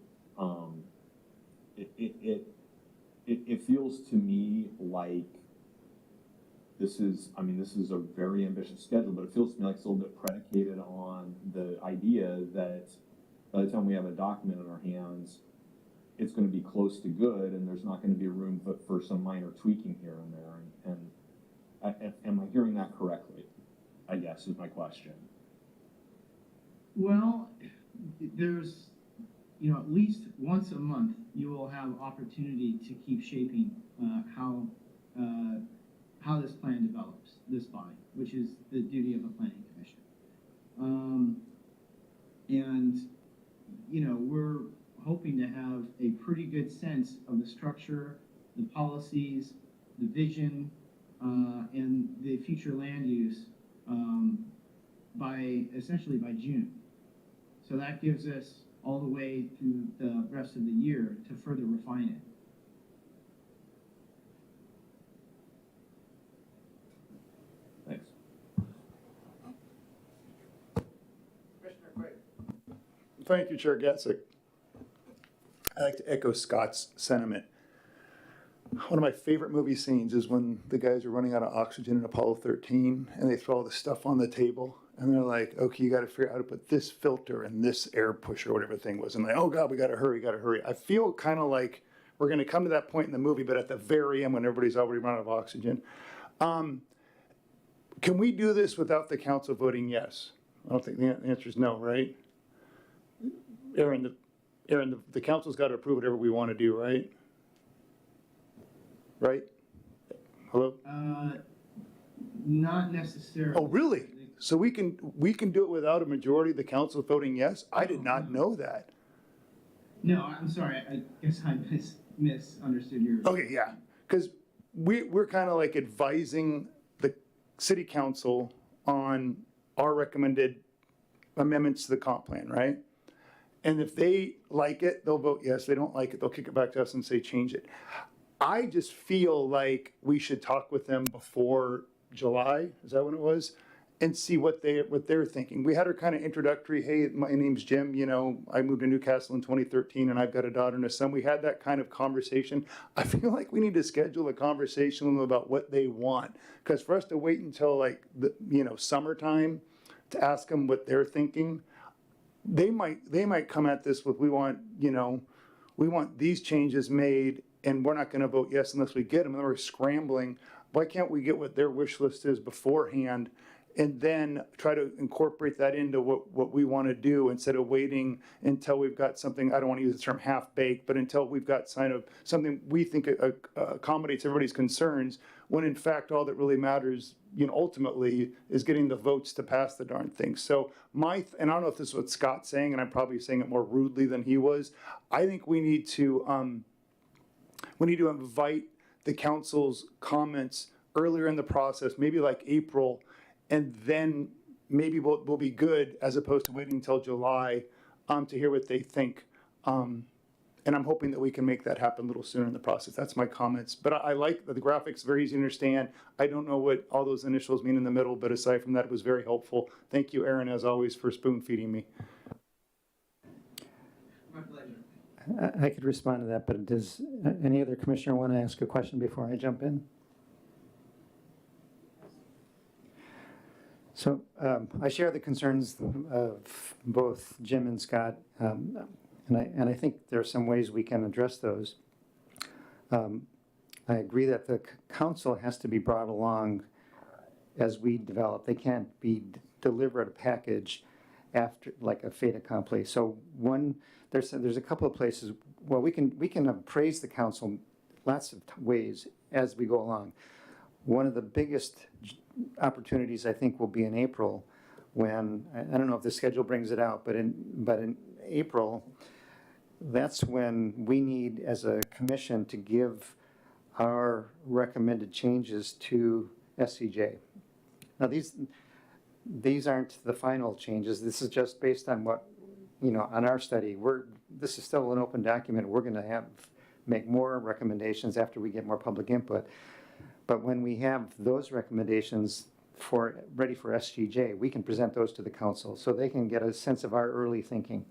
It feels to me like this is a very ambitious schedule, but it feels to me like it's a little bit predicated on the idea that by the time we have a document in our hands, it's going to be close to good, and there's not going to be room for some minor tweaking here and there. And am I hearing that correctly? I guess is my question. Well, there's, you know, at least once a month, you will have opportunity to keep shaping how how this plan develops, this body, which is the duty of a planning commission. And, you know, we're hoping to have a pretty good sense of the structure, the policies, the vision, and the future land use essentially by June. So that gives us all the way through the rest of the year to further refine it. Thanks. Thank you, Chair Gatzek. I'd like to echo Scott's sentiment. One of my favorite movie scenes is when the guys are running out of oxygen in Apollo 13 and they throw all the stuff on the table and they're like, okay, you got to figure out how to put this filter and this air pusher, whatever the thing was. And like, oh God, we got to hurry. I feel kind of like we're going to come to that point in the movie, but at the very end when everybody's already run out of oxygen. Can we do this without the council voting yes? I don't think the answer is no, right? Aaron, the council's got to approve whatever we want to do, right? Right? Hello? Not necessarily. Oh, really? So we can do it without a majority of the council voting yes? I did not know that. No, I'm sorry. I guess I misunderstood your. Okay, yeah, because we're kind of like advising the city council on our recommended amendments to the comp plan, right? And if they like it, they'll vote yes. They don't like it, they'll kick it back to us and say change it. I just feel like we should talk with them before July, is that when it was? And see what they're thinking. We had our kind of introductory, hey, my name's Jim, you know, I moved to Newcastle in 2013 and I've got a daughter and a son. We had that kind of conversation. I feel like we need to schedule a conversation with them about what they want. Because for us to wait until like the, you know, summertime to ask them what they're thinking, they might come at this with, we want these changes made and we're not going to vote yes unless we get them. And we're scrambling. Why can't we get what their wish list is beforehand and then try to incorporate that into what we want to do instead of waiting until we've got something, I don't want to use the term half-baked, but until we've got something we think accommodates everybody's concerns, when in fact all that really matters, you know, ultimately is getting the votes to pass the darn thing. So and I don't know if this is what Scott's saying, and I'm probably saying it more rudely than he was. I think we need to invite the council's comments earlier in the process, maybe like April, and then maybe we'll be good as opposed to waiting until July to hear what they think. And I'm hoping that we can make that happen a little sooner in the process. That's my comments. But I like the graphics, very easy to understand. I don't know what all those initials mean in the middle, but aside from that, it was very helpful. Thank you, Aaron, as always, for spoon feeding me. My pleasure. I could respond to that, but does any other commissioner want to ask a question before I jump in? So I share the concerns of both Jim and Scott, and I think there are some ways we can address those. I agree that the council has to be brought along as we develop. They can't be delivered a package after, like a fait accompli. So there's a couple of places, well, we can appraise the council lots of ways as we go along. One of the biggest opportunities, I think, will be in April when, I don't know if the schedule brings it out, but in April, that's when we need, as a commission, to give our recommended changes to SCJ. Now, these aren't the final changes. This is just based on what, you know, on our study. This is still an open document. We're going to make more recommendations after we get more public input. But when we have those recommendations ready for SGJ, we can present those to the council so they can get a sense of our early thinking.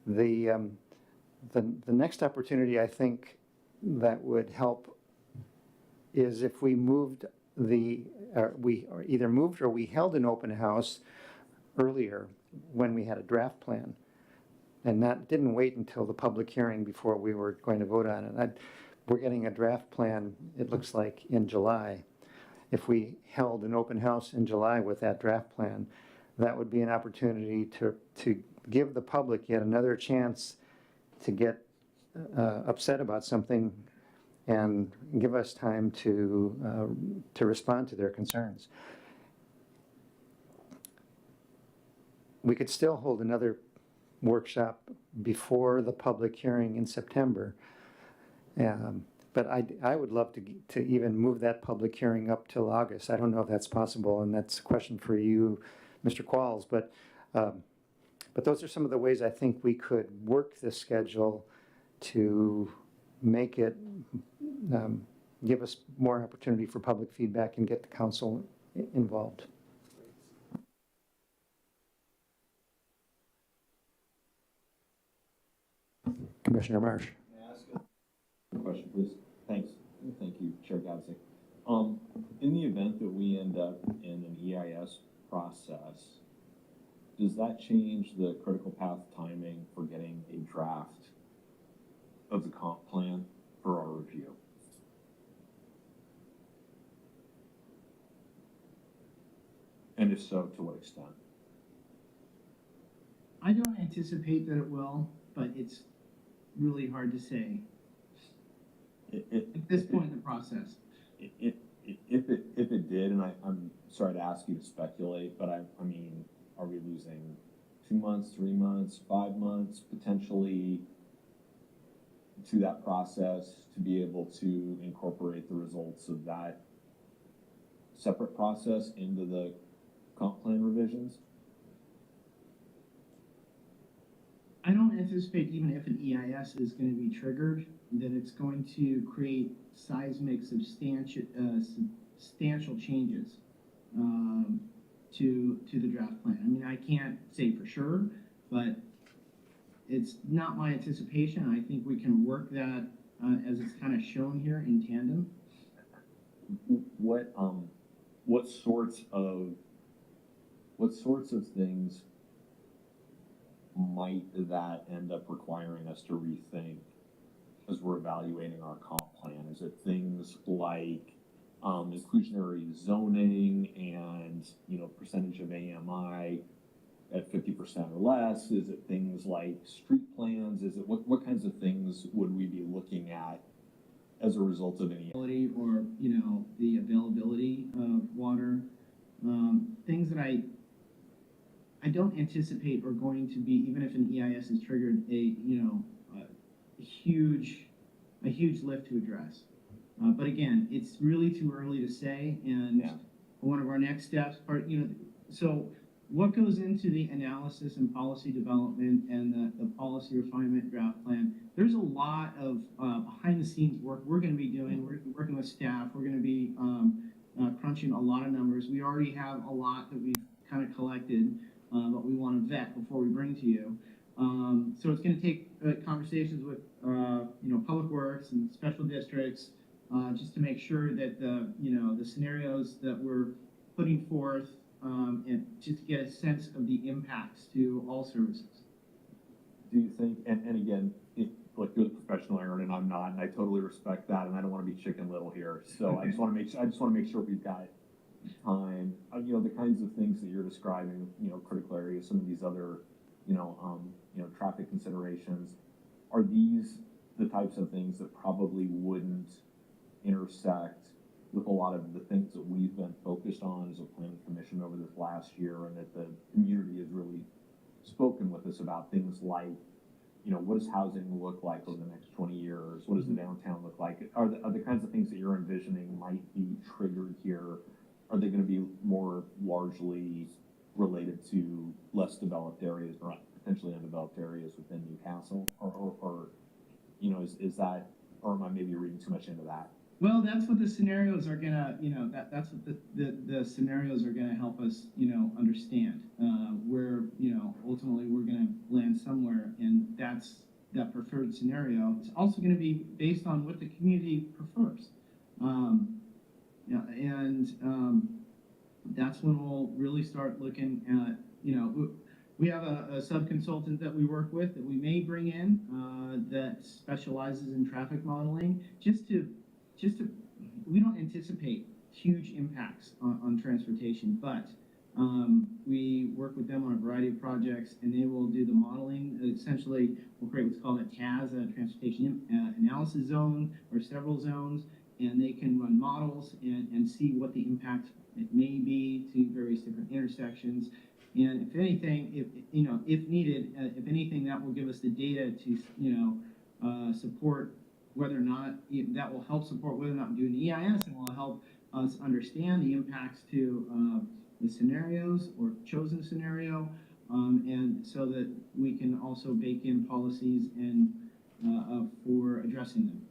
The next opportunity I think that would help is if we moved we either moved or we held an open house earlier when we had a draft plan, and that didn't wait until the public hearing before we were going to vote on it. We're getting a draft plan, it looks like, in July. If we held an open house in July with that draft plan, that would be an opportunity to give the public yet another chance to get upset about something and give us time to respond to their concerns. We could still hold another workshop before the public hearing in September. But I would love to even move that public hearing up till August. I don't know if that's possible, and that's a question for you, Mr. Qualls. But those are some of the ways I think we could work the schedule to make it, give us more opportunity for public feedback and get the council involved. Commissioner Marsh. May I ask a question, please? Thanks. Thank you, Chair Godsick. In the event that we end up in an EIS process, does that change the critical path timing for getting a draft of the comp plan for our review? And if so, to what extent? I don't anticipate that it will, but it's really hard to say at this point in the process. If it did, and I'm sorry to ask you to speculate, but I mean, are we losing 2 months, 3 months, 5 months potentially to that process to be able to incorporate the results of that separate process into the comp plan revisions? I don't anticipate, even if an EIS is going to be triggered, that it's going to create seismic substantial changes to the draft plan. I mean, I can't say for sure, but it's not my anticipation. I think we can work that as it's kind of shown here in tandem. What sorts of things might that end up requiring us to rethink as we're evaluating our comp plan? Is it things like inclusionary zoning and, percentage of AMI at 50% or less? Is it things like street plans? Is it what kinds of things would we be looking at as a result of any? Or, the availability of water, things that I don't anticipate are going to be, even if an EIS is triggered, a huge lift to address. But again, it's really too early to say, and one of our next steps are, so what goes into the analysis and policy development and the policy refinement draft plan? There's a lot of behind the scenes work we're going to be doing. We're working with staff. We're going to be crunching a lot of numbers. We already have a lot that we've kind of collected, but we want to vet before we bring to you. So it's going to take conversations with Public Works and special districts, just to make sure that the scenarios that we're putting forth, and just to get a sense of the impacts to all services. Do you think, and again, like you're the professional, Aaron, and I'm not, and I totally respect that, and I don't want to be Chicken Little here. So I just want to make sure we've got time. The kinds of things that you're describing, critical areas, some of these other, traffic considerations. Are these the types of things that probably wouldn't intersect with a lot of the things that we've been focused on as a planning commission over this last year, and that the community has really spoken with us about? Things like, what does housing look like over the next 20 years? What does the downtown look like? Are the kinds of things that you're envisioning might be triggered here? Are they going to be more largely related to less developed areas or potentially undeveloped areas within Newcastle? Or is that, or am I maybe reading too much into that? Well, that's what the scenarios are gonna, that's what the scenarios are gonna help us, understand, where, ultimately we're gonna land somewhere, and that preferred scenario. It's also gonna be based on what the community prefers. That's when we'll really start looking at, we have a sub-consultant that we work with that we may bring in, that specializes in traffic modeling, we don't anticipate huge impacts on transportation, but We work with them on a variety of projects, and they will do the modeling. Essentially, we'll create what's called a TAZ, a Transportation Analysis Zone, or several zones, and they can run models and see what the impact it may be to various different intersections. And if anything, if needed, if anything, that will give us the data to, support whether or not, that will help support whether or not doing the EIS, and will help us understand the impacts to the scenarios or chosen scenario, and so that we can also bake in policies and for addressing them.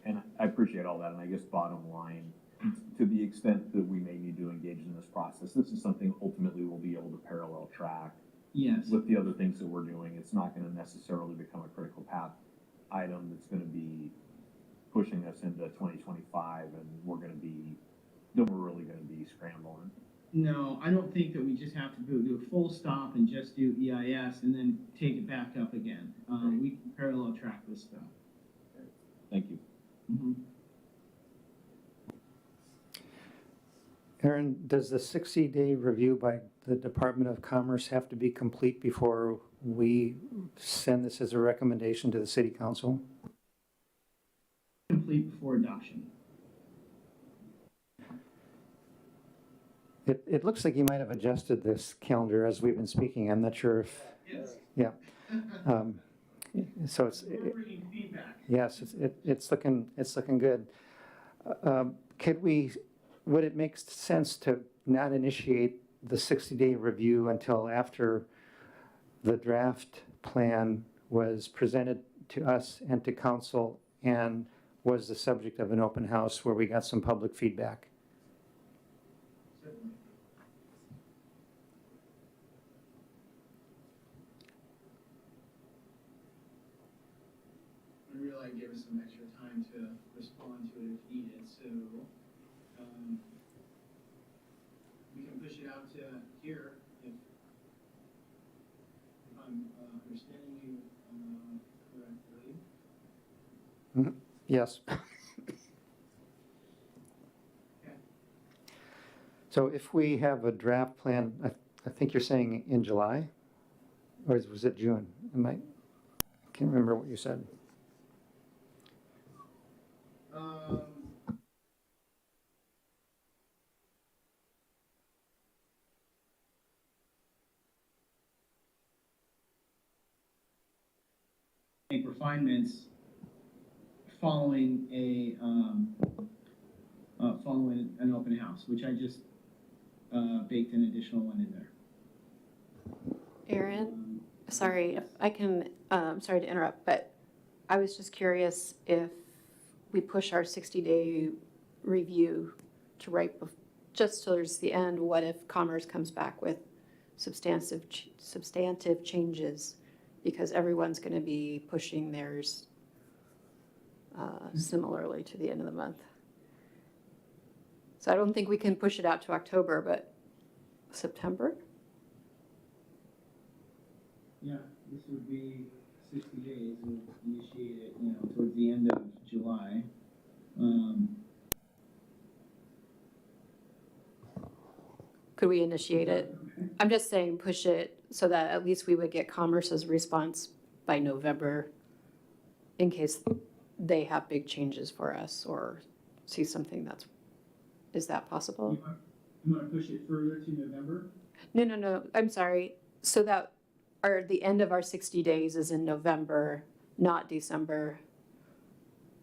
And I appreciate all that, and I guess bottom line, to the extent that we may need to engage in this process, this is something ultimately we'll be able to parallel track Yes. with the other things that we're doing. It's not gonna necessarily become a critical path item that's gonna be pushing us into 2025, and we're really gonna be scrambling. No, I don't think that we just have to do a full stop and just do EIS and then take it back up again. We can parallel track this stuff. Thank you. Aaron, does the 60-day review by the Department of Commerce have to be complete before we send this as a recommendation to the City Council? Complete before adoption. It looks like you might have adjusted this calendar as we've been speaking. I'm not sure if, Yes. yeah. So it's, We're bringing feedback. yes, it's looking good. Would it make sense to not initiate the 60-day review until after the draft plan was presented to us and to council and was the subject of an open house where we got some public feedback? Certainly. I realize give us some extra time to respond to it if needed, so we can push it out to here if I'm understanding you correctly. Yes. So if we have a draft plan, I think you're saying in July? Or was it June? I can't remember what you said. Make refinements following following an open house, which I just baked an additional one in there. Aaron, sorry, if I can, sorry to interrupt, but I was just curious if we push our 60-day review to just towards the end, what if Commerce comes back with substantive changes? Because everyone's going to be pushing theirs similarly to the end of the month. So I don't think we can push it out to October, but September? Yeah, this would be 60 days. We'll initiate it, towards the end of July. Could we initiate it? I'm just saying push it so that at least we would get Commerce's response by November in case they have big changes for us or see something is that possible? You want to push it further to November? No, I'm sorry. So that the end of our 60 days is in November, not December.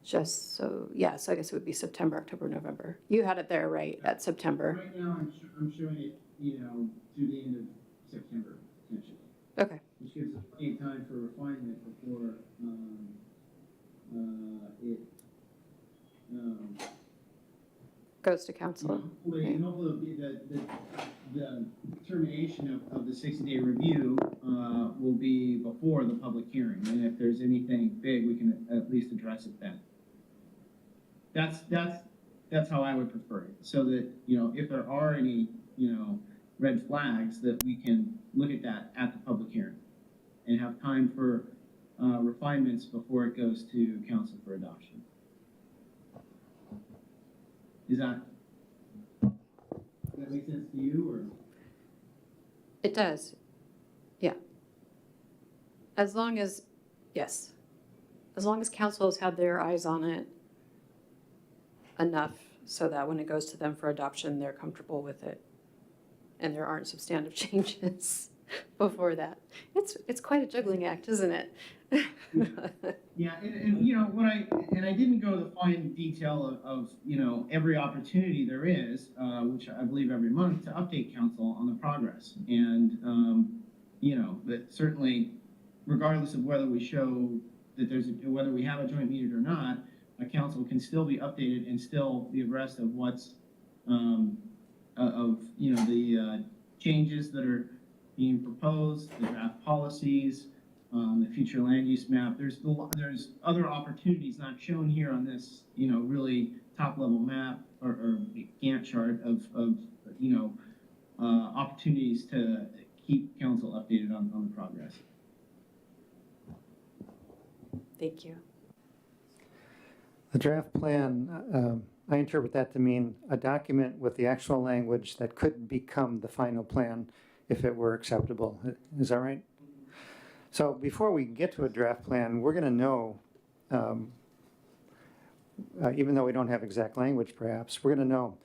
Just so, yeah, so I guess it would be September, October, November. You had it there, right, at September? Right now, I'm showing it, through the end of September, potentially. Okay. Which gives us plenty of time for refinement before it Goes to council. hopefully the termination of the 60-day review will be before the public hearing, and if there's anything big, we can at least address it then. That's how I would prefer it, so that if there are any red flags, that we can look at that at the public hearing and have time for refinements before it goes to council for adoption. Is that that make sense to you, or? It does, yeah. As long as, yes, as long as council has had their eyes on it enough so that when it goes to them for adoption, they're comfortable with it. And there aren't substantive changes before that. It's quite a juggling act, isn't it? Yeah, and you know, I didn't go to the fine detail of, you know, every opportunity there is, which I believe every month, to update council on the progress. And, you know, but certainly, regardless of whether we show that whether we have a joint meeting or not, a council can still be updated and still be abreast of what's, you know, the changes that are being proposed, the draft policies, the future land use map. There's other opportunities not shown here on this, you know, really top level map or Gantt chart of you know, opportunities to keep council updated on the progress. Thank you. The draft plan, I interpret that to mean a document with the actual language that could become the final plan if it were acceptable. Is that right? So before we get to a draft plan, we're going to know, even though we don't have exact language perhaps, we're going to know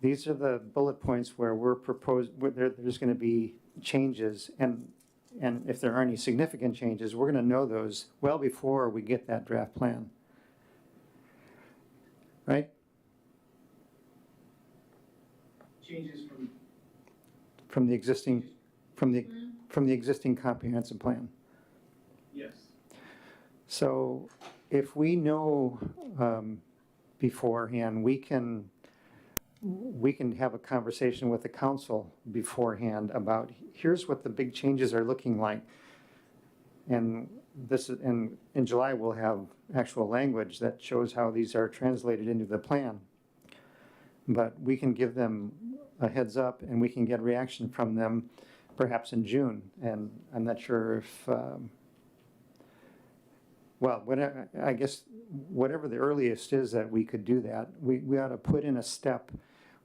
these are the bullet points where there's going to be changes, and if there are any significant changes, we're going to know those well before we get that draft plan. Right? Changes From the existing comprehensive plan. yes. So if we know beforehand, we can have a conversation with the council beforehand about here's what the big changes are looking like. And in July, we'll have actual language that shows how these are translated into the plan. But we can give them a heads up and we can get reaction from them perhaps in June. And I'm not sure if, I guess whatever the earliest is that we could do that, we ought to put in a step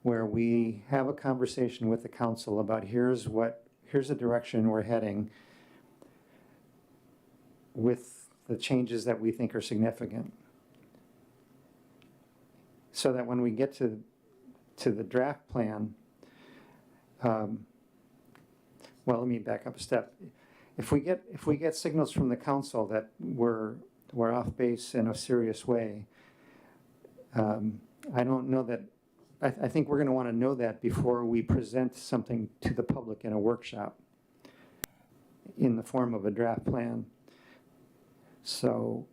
where we have a conversation with the council about here's the direction we're heading with the changes that we think are significant. So that when we get to the draft plan, well, let me back up a step. If we get signals from the council that we're off base in a serious way, I don't know that. I think we're going to want to know that before we present something to the public in a workshop in the form of a draft plan. So,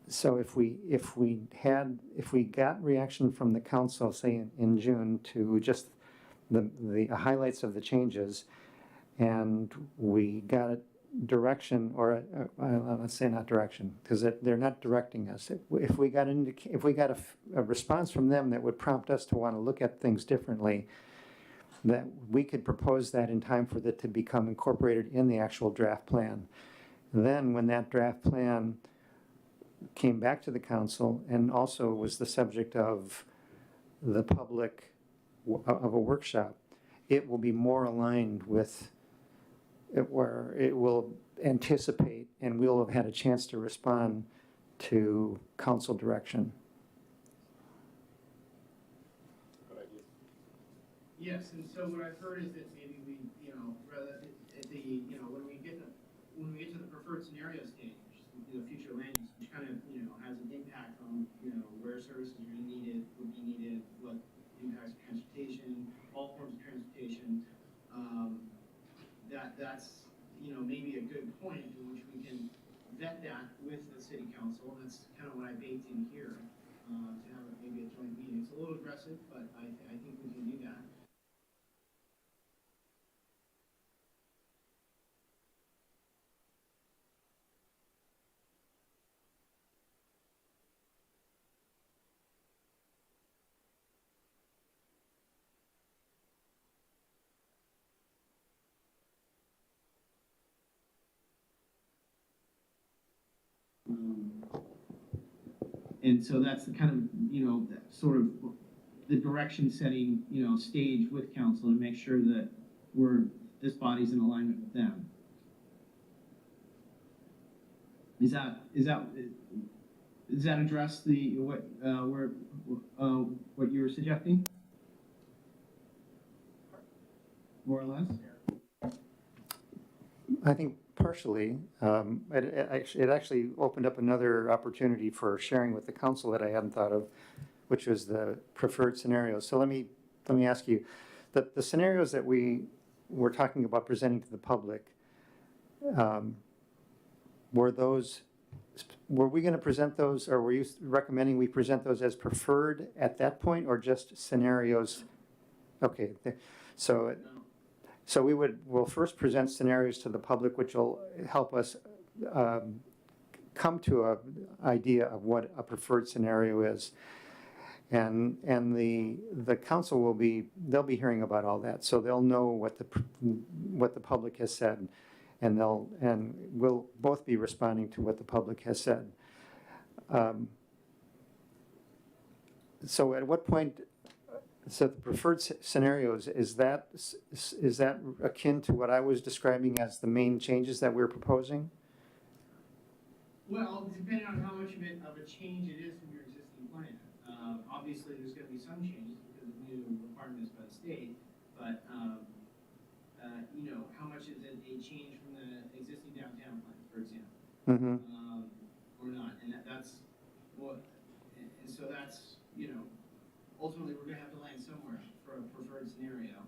if we got reaction from the council, say in June, to just the highlights of the changes, and we got direction, or let's say not direction, because they're not directing us. If we got a response from them that would prompt us to want to look at things differently, that we could propose that in time for that to become incorporated in the actual draft plan. Then when that draft plan came back to the council and also was the subject of the public, of a workshop, it will be more aligned with it, where it will anticipate and we'll have had a chance to respond to council direction. Yes, and so what I've heard is that maybe we, you know, rather at the, you know, when we get to the preferred scenario stage, which is the future land use, which kind of, you know, has an impact on, you know, where services are needed, would be needed, what impacts transportation, all forms of transportation. That's, you know, maybe a good point in which we can vet that with the city council. That's kind of what I baked in here, to have maybe a joint meeting. It's a little aggressive, but I think we can do that. And so that's the kind of, you know, that sort of, the direction setting, stage with council and make sure that this body's in alignment with them. Does that address what you were suggesting? More or less? I think partially. It actually opened up another opportunity for sharing with the council that I hadn't thought of, which was the preferred scenarios. So let me ask you, the scenarios that we were talking about presenting to the public, were we going to present those, or were you recommending we present those as preferred at that point, or just scenarios? Okay, so we'll first present scenarios to the public, which will help us come to an idea of what a preferred scenario is. And the council they'll be hearing about all that, so they'll know what the public has said, and we'll both be responding to what the public has said. So at what point? So the preferred scenarios, is that akin to what I was describing as the main changes that we're proposing? Well, depending on how much of a change it is from your existing plan. Obviously, there's going to be some changes because of new requirements by the state, but how much is it a change from the existing downtown plan, for example, or not? And that's what, and so that's ultimately we're going to have to land somewhere for a preferred scenario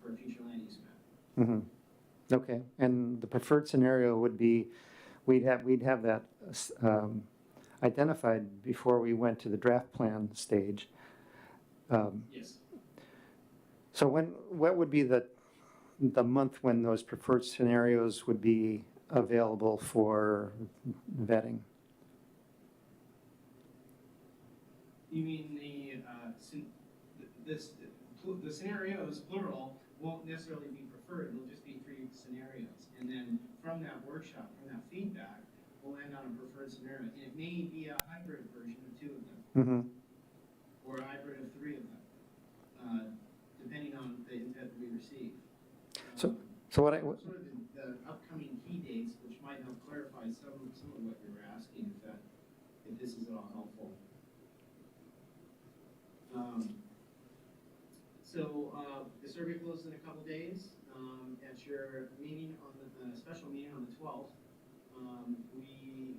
for a future land use map. Okay, and the preferred scenario would be we'd have that identified before we went to the draft plan stage. Yes. So what would be the month when those preferred scenarios would be available for vetting? You mean the scenarios, plural, won't necessarily be preferred. It'll just be 3 scenarios. And then from that workshop, from that feedback, we'll land on a preferred scenario. And it may be a hybrid version of 2 of them. Or a hybrid of 3 of them, depending on the input that we receive. So what sort of the upcoming key dates, which might help clarify some of what you were asking, if this is at all helpful. The survey closes in a couple days. At your meeting on the special meeting on the 12th, we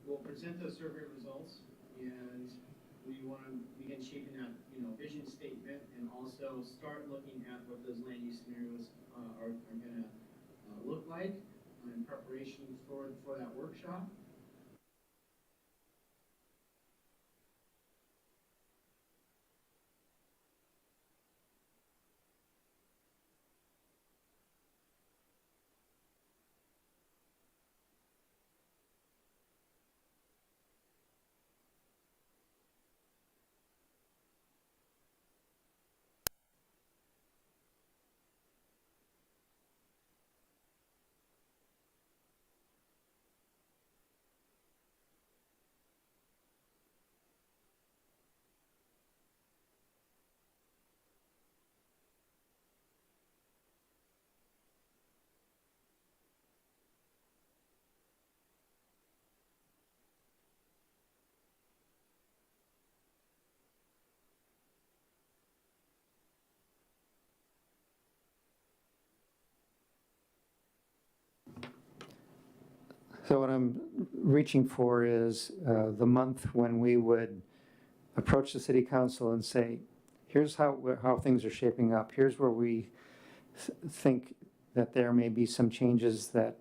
will present those survey results, and we want to begin shaping that vision statement, and also start looking at what those land use scenarios are going to look like in preparation for that workshop. So what I'm reaching for is the month when we would approach the city council and say, here's how things are shaping up. Here's where we think that there may be some changes that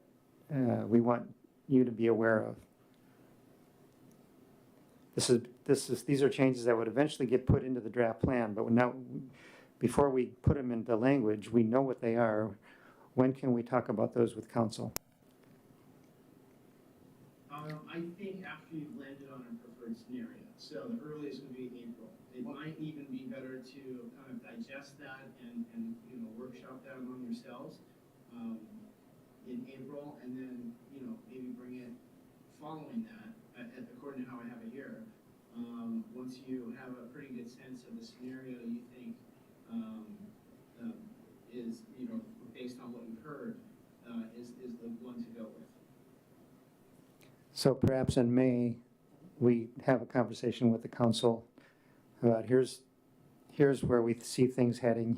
we want you to be aware of. These are changes that would eventually get put into the draft plan, but now, before we put them into language, we know what they are. When can we talk about those with council? I think after you've landed on a preferred scenario. So the earliest would be April. It might even be better to kind of digest that and workshop that among yourselves in April, and then maybe bring it following that, according to how I have it here, once you have a pretty good sense of the scenario you think is, based on what you've heard, is the one to go with. So perhaps in May, we have a conversation with the council about here's where we see things heading,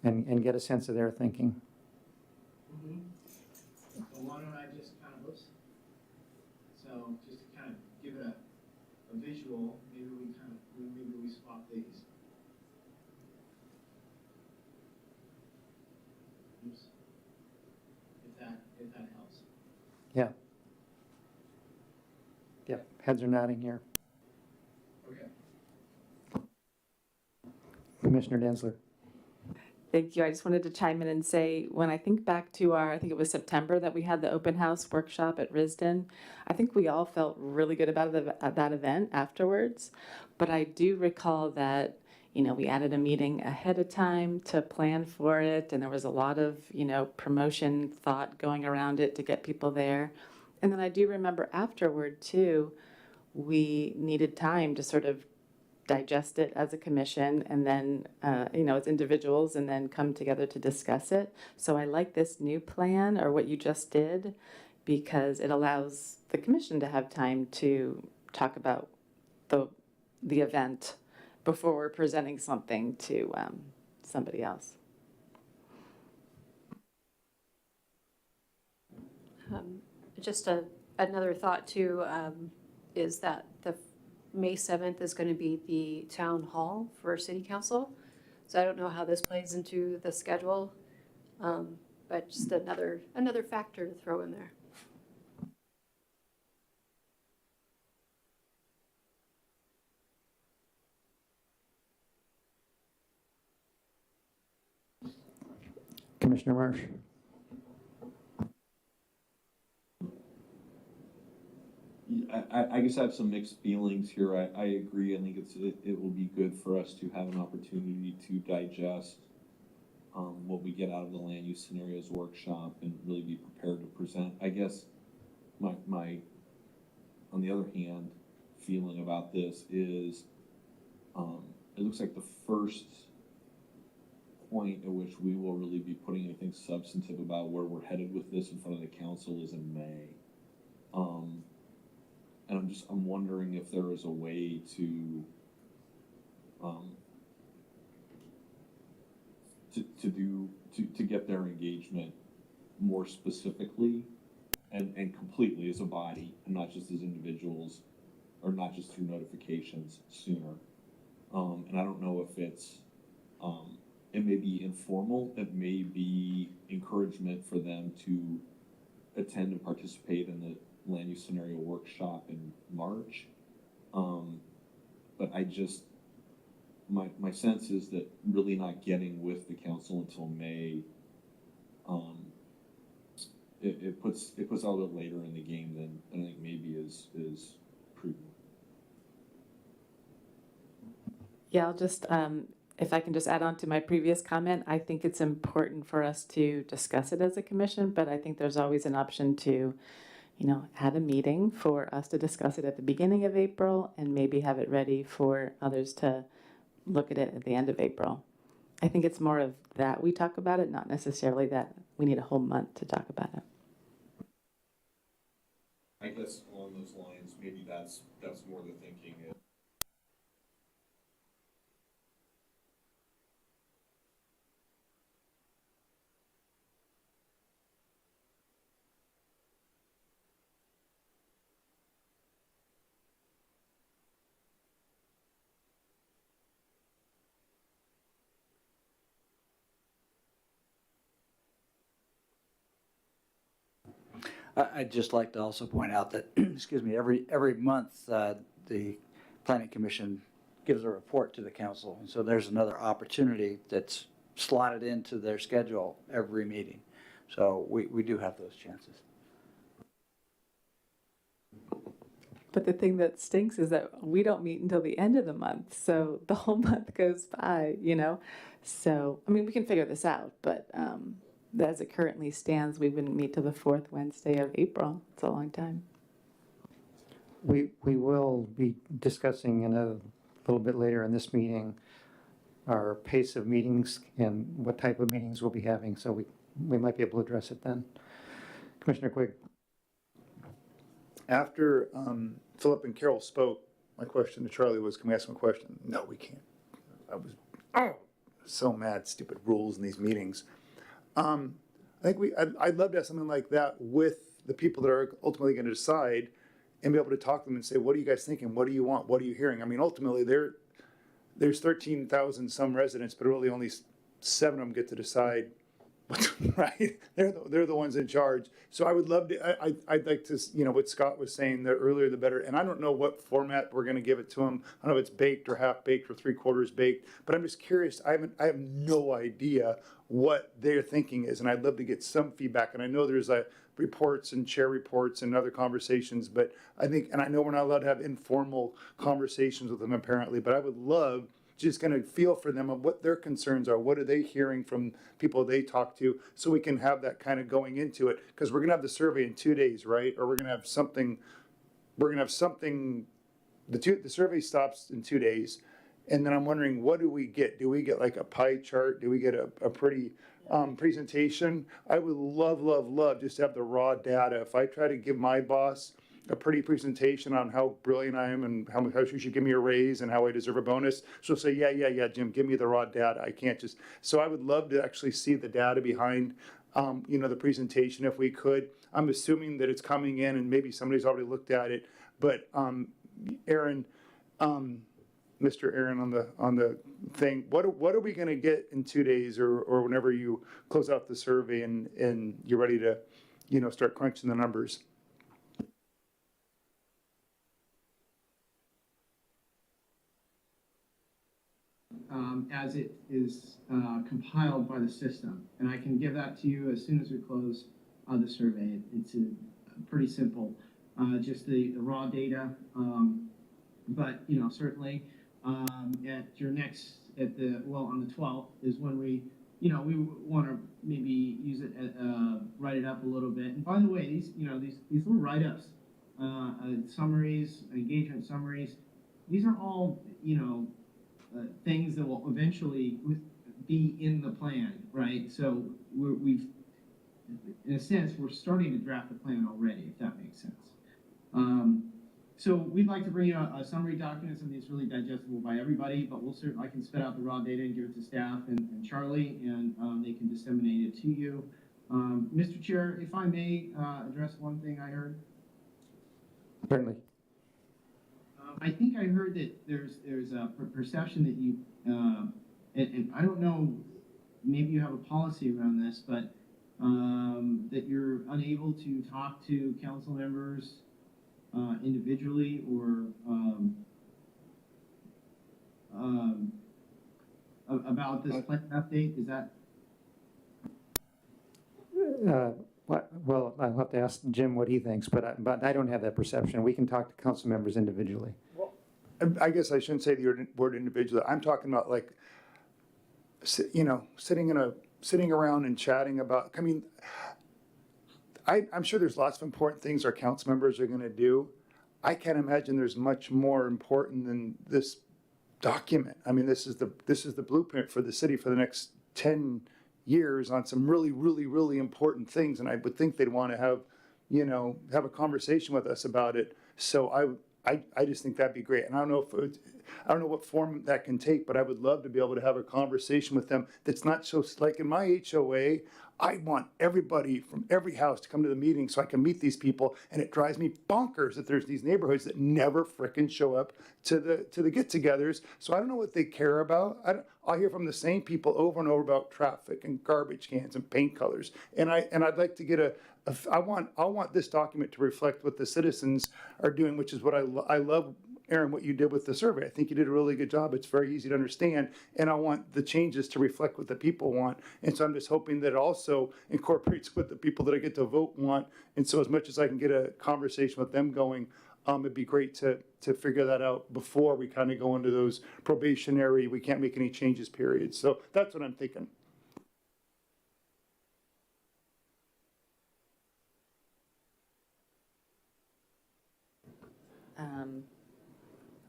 and get a sense of their thinking. So why don't I just kind of, so just to kind of give it a visual, maybe we swap these. Oops. If that helps. Yeah. Yep, heads are nodding here. Okay. Commissioner Densler. Thank you. I just wanted to chime in and say, when I think back to I think it was September that we had the open house workshop at Risden, I think we all felt really good about that event afterwards. But I do recall that, we added a meeting ahead of time to plan for it, and there was a lot of, promotion thought going around it to get people there. And then I do remember afterward, too, we needed time to sort of digest it as a commission and then, as individuals, and then come together to discuss it. So I like this new plan, or what you just did, because it allows the commission to have time to talk about the event before we're presenting something to somebody else. Just another thought too, is that the May 7th is going to be the town hall for city council. So I don't know how this plays into the schedule, but just another factor to throw in there. Commissioner Marsh. I guess I have some mixed feelings here. I agree. I think it will be good for us to have an opportunity to digest what we get out of the land use scenarios workshop and really be prepared to present. I guess my on the other hand, feeling about this is it looks like the first point at which we will really be putting anything substantive about where we're headed with this in front of the council is in May. And I'm wondering if there is a way to get their engagement more specifically and completely as a body, and not just as individuals, or not just through notifications sooner. And I don't know if it's it may be informal, it may be encouragement for them to attend and participate in the land use scenario workshop in March. But I just, my sense is that really not getting with the council until May, it puts a little bit later in the game than I think maybe is prudent. Yeah, I'll just, if I can just add on to my previous comment, I think it's important for us to discuss it as a commission, but I think there's always an option to, add a meeting for us to discuss it at the beginning of April and maybe have it ready for others to look at it at the end of April. I think it's more of that we talk about it, not necessarily that we need a whole month to talk about it. I guess along those lines, maybe that's more the thinking. I'd just like to also point out that, excuse me, every month, the Planning Commission gives a report to the council. And so there's another opportunity that's slotted into their schedule every meeting. So we do have those chances. But the thing that stinks is that we don't meet until the end of the month. So the whole month goes by, So, we can figure this out, but as it currently stands, we wouldn't meet till the 4th Wednesday of April. It's a long time. We will be discussing in a little bit later in this meeting our pace of meetings and what type of meetings we'll be having, so we might be able to address it then. Commissioner Quigg? After Philip and Carol spoke, my question to Charlie was, can we ask them a question? No, we can't. I was so mad, stupid rules in these meetings. I think I'd love to have something like that with the people that are ultimately going to decide and be able to talk to them and say, what are you guys thinking? What do you want? What are you hearing? I mean, ultimately, there's 13,000 some residents, but really only 7 of them get to decide what's right. They're the ones in charge. So I would love to, I'd like to, what Scott was saying, the earlier the better. And I don't know what format we're going to give it to them. I don't know if it's baked or half baked or 3/4 baked, but I'm just curious. I have no idea what their thinking is. And I'd love to get some feedback. And I know there's reports and chair reports and other conversations, but I think, and I know we're not allowed to have informal conversations with them apparently, but I would love just kind of feel for them of what their concerns are. What are they hearing from people they talk to, so we can have that kind of going into it. Because we're going to have the survey in 2 days, right? Or we're going to have something, the survey stops in 2 days. And then I'm wondering, what do we get? Do we get like a pie chart? Do we get a pretty presentation? I would love just to have the raw data. If I try to give my boss a pretty presentation on how brilliant I am and how she should give me a raise and how I deserve a bonus, she'll say, yeah, Jim, give me the raw data. I can't just, so I would love to actually see the data behind, the presentation if we could. I'm assuming that it's coming in and maybe somebody's already looked at it, but Aaron, Mr. Aaron on the thing, what are we gonna get in 2 days or whenever you close out the survey and you're ready to, start crunching the numbers? As it is compiled by the system. And I can give that to you as soon as we close the survey. It's pretty simple, just the raw data. But, certainly at your next, on the 12th is when we want to maybe use it, write it up a little bit. And by the way, these little write-ups, summaries, engagement summaries, these are all, things that will eventually be in the plan, right? So we've, in a sense, we're starting to draft the plan already, if that makes sense. So we'd like to bring you a summary document, something that's really digestible by everybody, but I can spit out the raw data and give it to staff and Charlie, and they can disseminate it to you. Mr. Chair, if I may address one thing I heard. Certainly. I think I heard that there's a perception that you, and I don't know, maybe you have a policy around this, but that you're unable to talk to council members individually or about this plan update. Is that? Well, I'll have to ask Jim what he thinks, but I don't have that perception. We can talk to council members individually. I guess I shouldn't say the word individual. I'm talking about like, sitting around and chatting about. I mean, I'm sure there's lots of important things our council members are going to do. I can't imagine there's much more important than this document. I mean, this is the blueprint for the city for the next 10 years on some really, really, really important things, and I would think they'd want to have a conversation with us about it. So I just think that'd be great. And I don't know what form that can take, but I would love to be able to have a conversation with them that's not so, like in my HOA, I want everybody from every house to come to the meeting so I can meet these people, and it drives me bonkers that there's these neighborhoods that never frickin' show up to the get-togethers. So I don't know what they care about. I'll hear from the same people over and over about traffic and garbage cans and paint colors. And I'd like to get I want this document to reflect what the citizens are doing, which is what I love, Aaron, what you did with the survey. I think you did a really good job. It's very easy to understand. And I want the changes to reflect what the people want. And so I'm just hoping that it also incorporates what the people that I get to vote want. And so as much as I can get a conversation with them going, it'd be great to figure that out before we kind of go into those probationary, we can't make any changes periods. So that's what I'm thinking.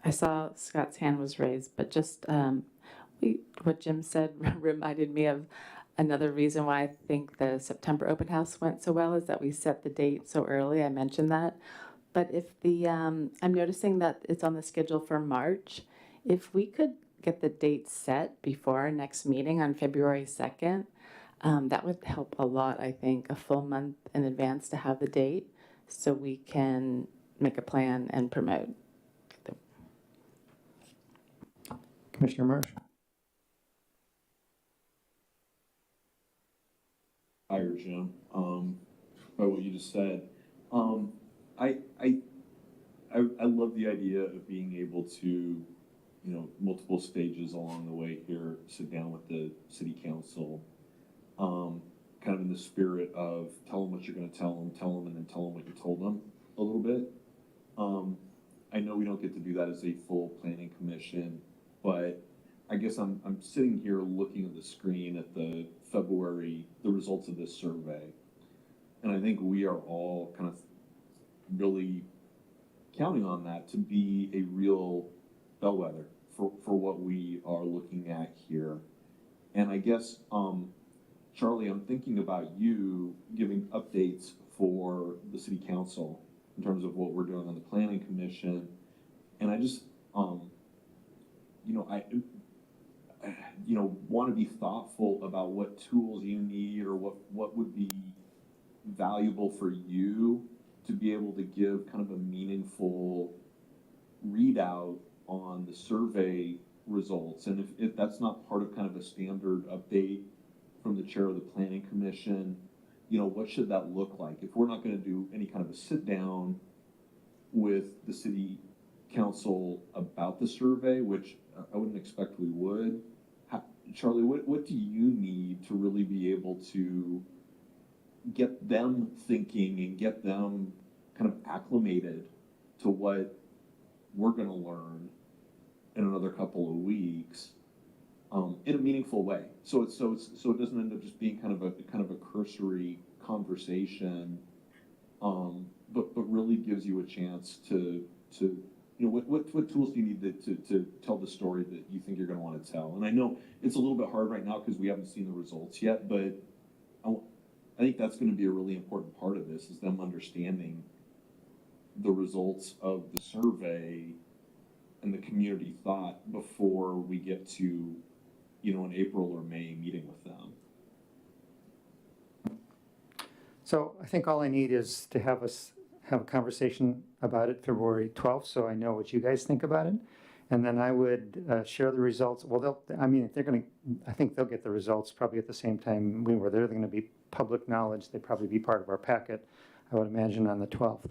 I saw Scott's hand was raised, but just what Jim said reminded me of another reason why I think the September open house went so well is that we set the date so early. I mentioned that. But if I'm noticing that it's on the schedule for March, if we could get the date set before our next meeting on February 2nd, that would help a lot, I think, a full month in advance to have the date so we can make a plan and promote. Commissioner Marsh? Higher, Jim, by what you just said. I love the idea of being able to, multiple stages along the way here, sit down with the city council, kind of in the spirit of tell them what you're gonna tell them, and then tell them what you told them a little bit. I know we don't get to do that as a full planning commission, but I guess I'm sitting here looking at the screen at the results of this survey. And I think we are all kind of really counting on that to be a real bellwether for what we are looking at here. And I guess, Charlie, I'm thinking about you giving updates for the city council in terms of what we're doing on the planning commission. And I just, want to be thoughtful about what tools you need or what would be valuable for you to be able to give kind of a meaningful readout on the survey results. And if that's not part of kind of a standard update from the chair of the planning commission, what should that look like? If we're not going to do any kind of a sit down with the city council about the survey, which I wouldn't expect we would, Charlie, what do you need to really be able to get them thinking and get them kind of acclimated to what we're going to learn in another couple of weeks, in a meaningful way? So it doesn't end up just being kind of a cursory conversation, but really gives you a chance to what tools do you need to tell the story that you think you're going to want to tell? And I know it's a little bit hard right now because we haven't seen the results yet, but I think that's going to be a really important part of this, is them understanding the results of the survey and the community thought before we get to, an April or May meeting with them. So I think all I need is to have us have a conversation about it February 12th, so I know what you guys think about it. And then I would share the results. Well, I think they'll get the results probably at the same time we were. They're going to be public knowledge. They'd probably be part of our packet, I would imagine, on the 12th.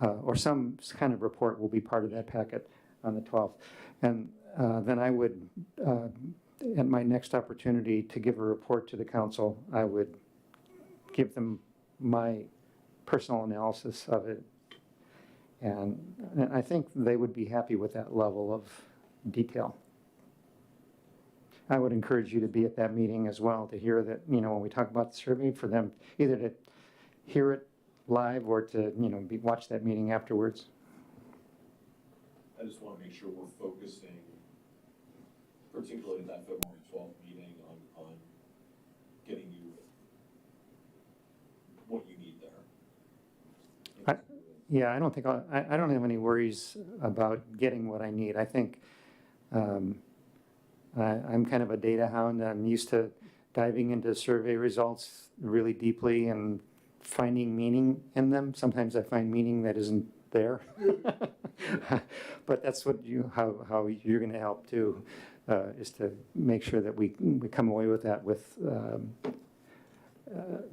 Or some kind of report will be part of that packet on the 12th. And then I would, at my next opportunity to give a report to the council, I would give them my personal analysis of it. And I think they would be happy with that level of detail. I would encourage you to be at that meeting as well, to hear that, when we talk about the survey, for them either to hear it live or to, watch that meeting afterwards. I just want to make sure we're focusing, particularly in that February 12th meeting, on getting you what you need there. Yeah, I don't think, I don't have any worries about getting what I need. I think I'm kind of a data hound. I'm used to diving into survey results really deeply and finding meaning in them. Sometimes I find meaning that isn't there. But that's what how you're going to help too, is to make sure that we come away with that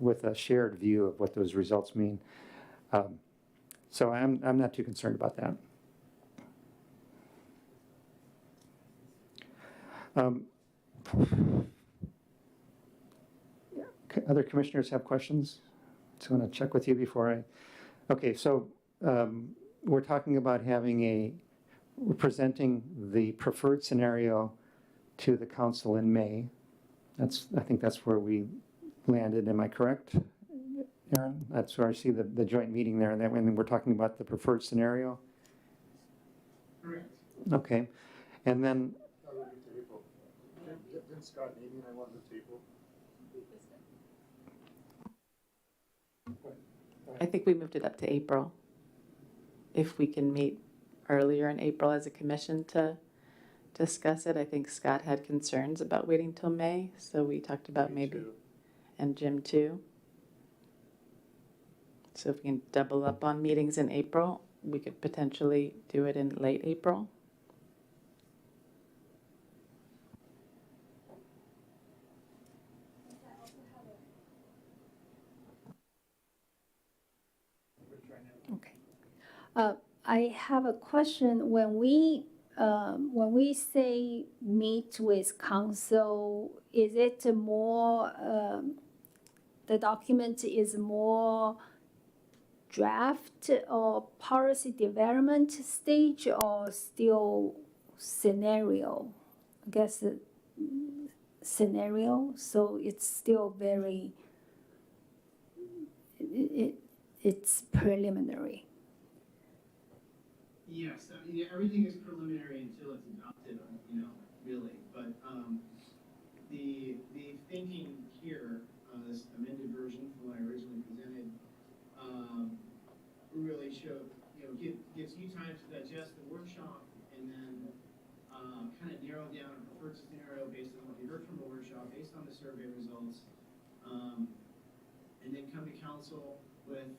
with a shared view of what those results mean. So I'm not too concerned about that. Other commissioners have questions? Just want to check with you before okay, so we're talking about we're presenting the preferred scenario to the council in May. I think that's where we landed, am I correct, Aaron? That's where I see the joint meeting there, and then we're talking about the preferred scenario? Correct. Okay, and then, Scott, Amy, and I want the table. I think we moved it up to April. If we can meet earlier in April as a commission to discuss it. I think Scott had concerns about waiting till May, so we talked about maybe, and Jim too. So if we can double up on meetings in April, we could potentially do it in late April. Okay. I have a question. When we say meet with council, is it more, the document is more draft or policy development stage or still scenario? I guess scenario, so it's still very, it's preliminary. Yes, I mean, everything is preliminary until it's adopted, really, but, the thinking here, this amended version from what I originally presented, really gives you time to digest the workshop and then, kind of narrow down a preferred scenario based on what you heard from the workshop, based on the survey results, and then come to council with,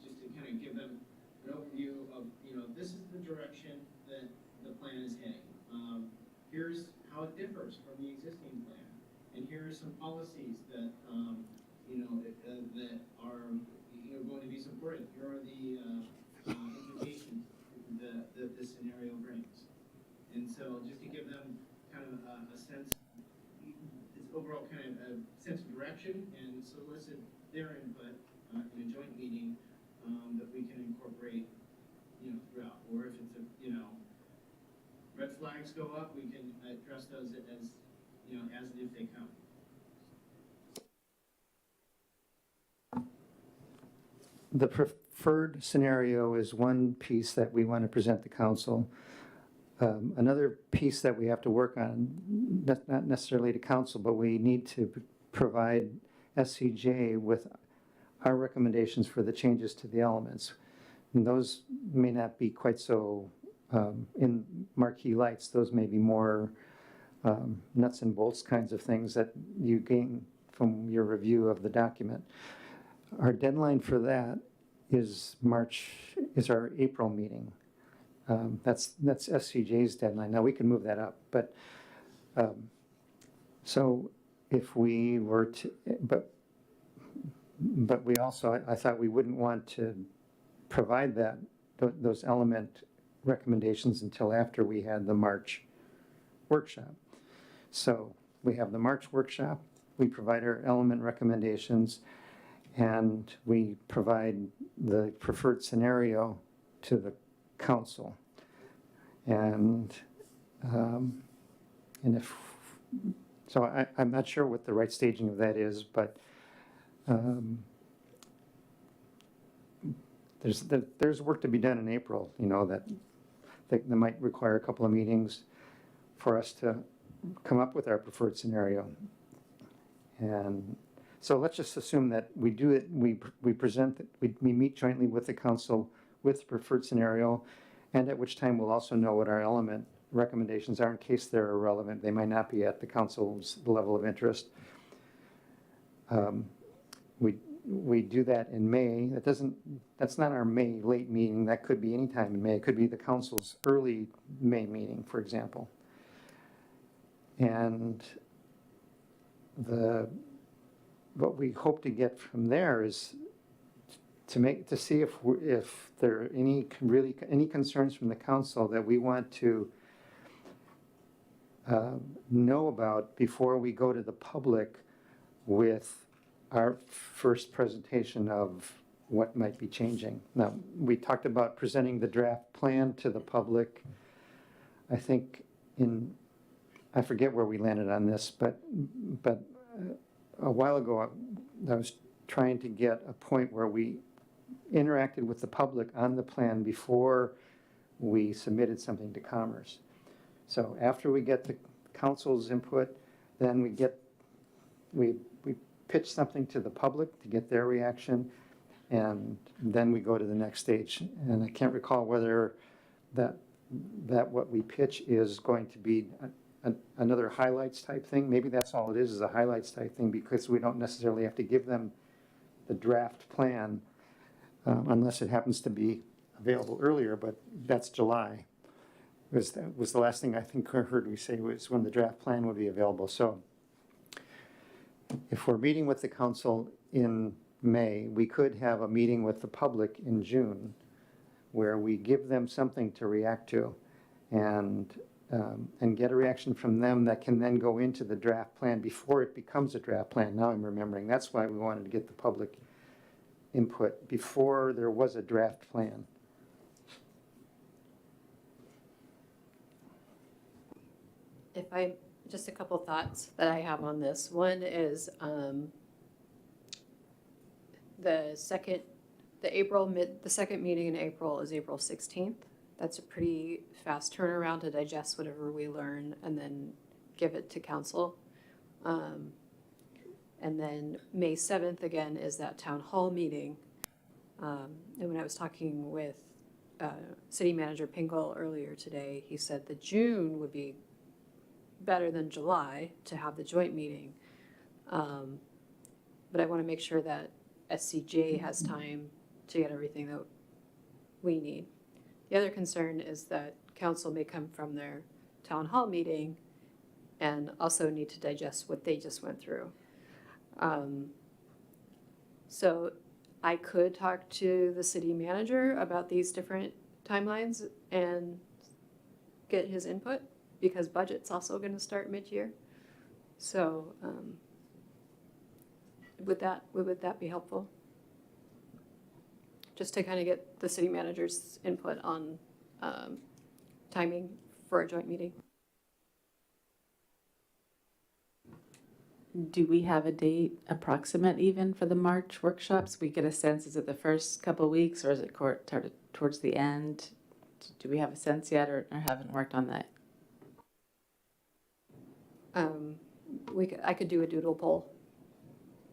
just to kind of give them an overview of, this is the direction that the plan is heading. Here's how it differs from the existing plan, and here are some policies that, that are, going to be supported. Here are the implications that this scenario brings. And so just to give them kind of a sense, this overall kind of a sense of direction and solicit their input in a joint meeting that we can incorporate, throughout. Or if it's red flags go up, we can address those as and if they come. the preferred scenario is one piece that we want to present to council. Another piece that we have to work on, not necessarily to council, but we need to provide SCJ with our recommendations for the changes to the elements. And those may not be quite so in marquee lights. Those may be more nuts and bolts kinds of things that you gain from your review of the document. Our deadline for that is our April meeting. That's SCJ's deadline. Now, we can move that up, but so if we were to, but we also, I thought we wouldn't want to provide those element recommendations until after we had the March workshop. So we have the March workshop, we provide our element recommendations, and we provide the preferred scenario to the council. And if, so I'm not sure what the right staging of that is, but there's work to be done in April, that might require a couple of meetings for us to come up with our preferred scenario. And so let's just assume that we do it, we present it, we meet jointly with the council with the preferred scenario, and at which time we'll also know what our element recommendations are in case they're irrelevant. They might not be at the council's level of interest. We do that in May. That's not our May late meeting. That could be any time in May. It could be the council's early May meeting, for example. And what we hope to get from there is to see if there are any concerns from the council that we want to know about before we go to the public with our first presentation of what might be changing. Now, we talked about presenting the draft plan to the public. I think I forget where we landed on this, but a while ago, I was trying to get a point where we interacted with the public on the plan before we submitted something to Commerce. So after we get the council's input, then we pitch something to the public to get their reaction, and then we go to the next stage. And I can't recall whether that what we pitch is going to be another highlights type thing. Maybe that's all it is a highlights type thing, because we don't necessarily have to give them the draft plan unless it happens to be available earlier, but that's July. Was the last thing I think I heard we say was when the draft plan would be available. So if we're meeting with the council in May, we could have a meeting with the public in June where we give them something to react to and get a reaction from them that can then go into the draft plan before it becomes a draft plan. Now I'm remembering. That's why we wanted to get the public input before there was a draft plan. Just a couple thoughts that I have on this. One is the second meeting in April is April 16th. That's a pretty fast turnaround to digest whatever we learn and then give it to council. And then May 7th again is that town hall meeting. And when I was talking with City Manager Pingle earlier today, he said that June would be better than July to have the joint meeting. But I want to make sure that SCJ has time to get everything that we need. The other concern is that council may come from their town hall meeting and also need to digest what they just went through. So I could talk to the city manager about these different timelines and get his input, because budget's also going to start mid-year. So would that be helpful? Just to kind of get the city manager's input on timing for a joint meeting. Do we have a date approximate even for the March workshops? We get a sense, is it the first couple of weeks or is it towards the end? Do we have a sense yet or haven't worked on that? I could do a doodle poll.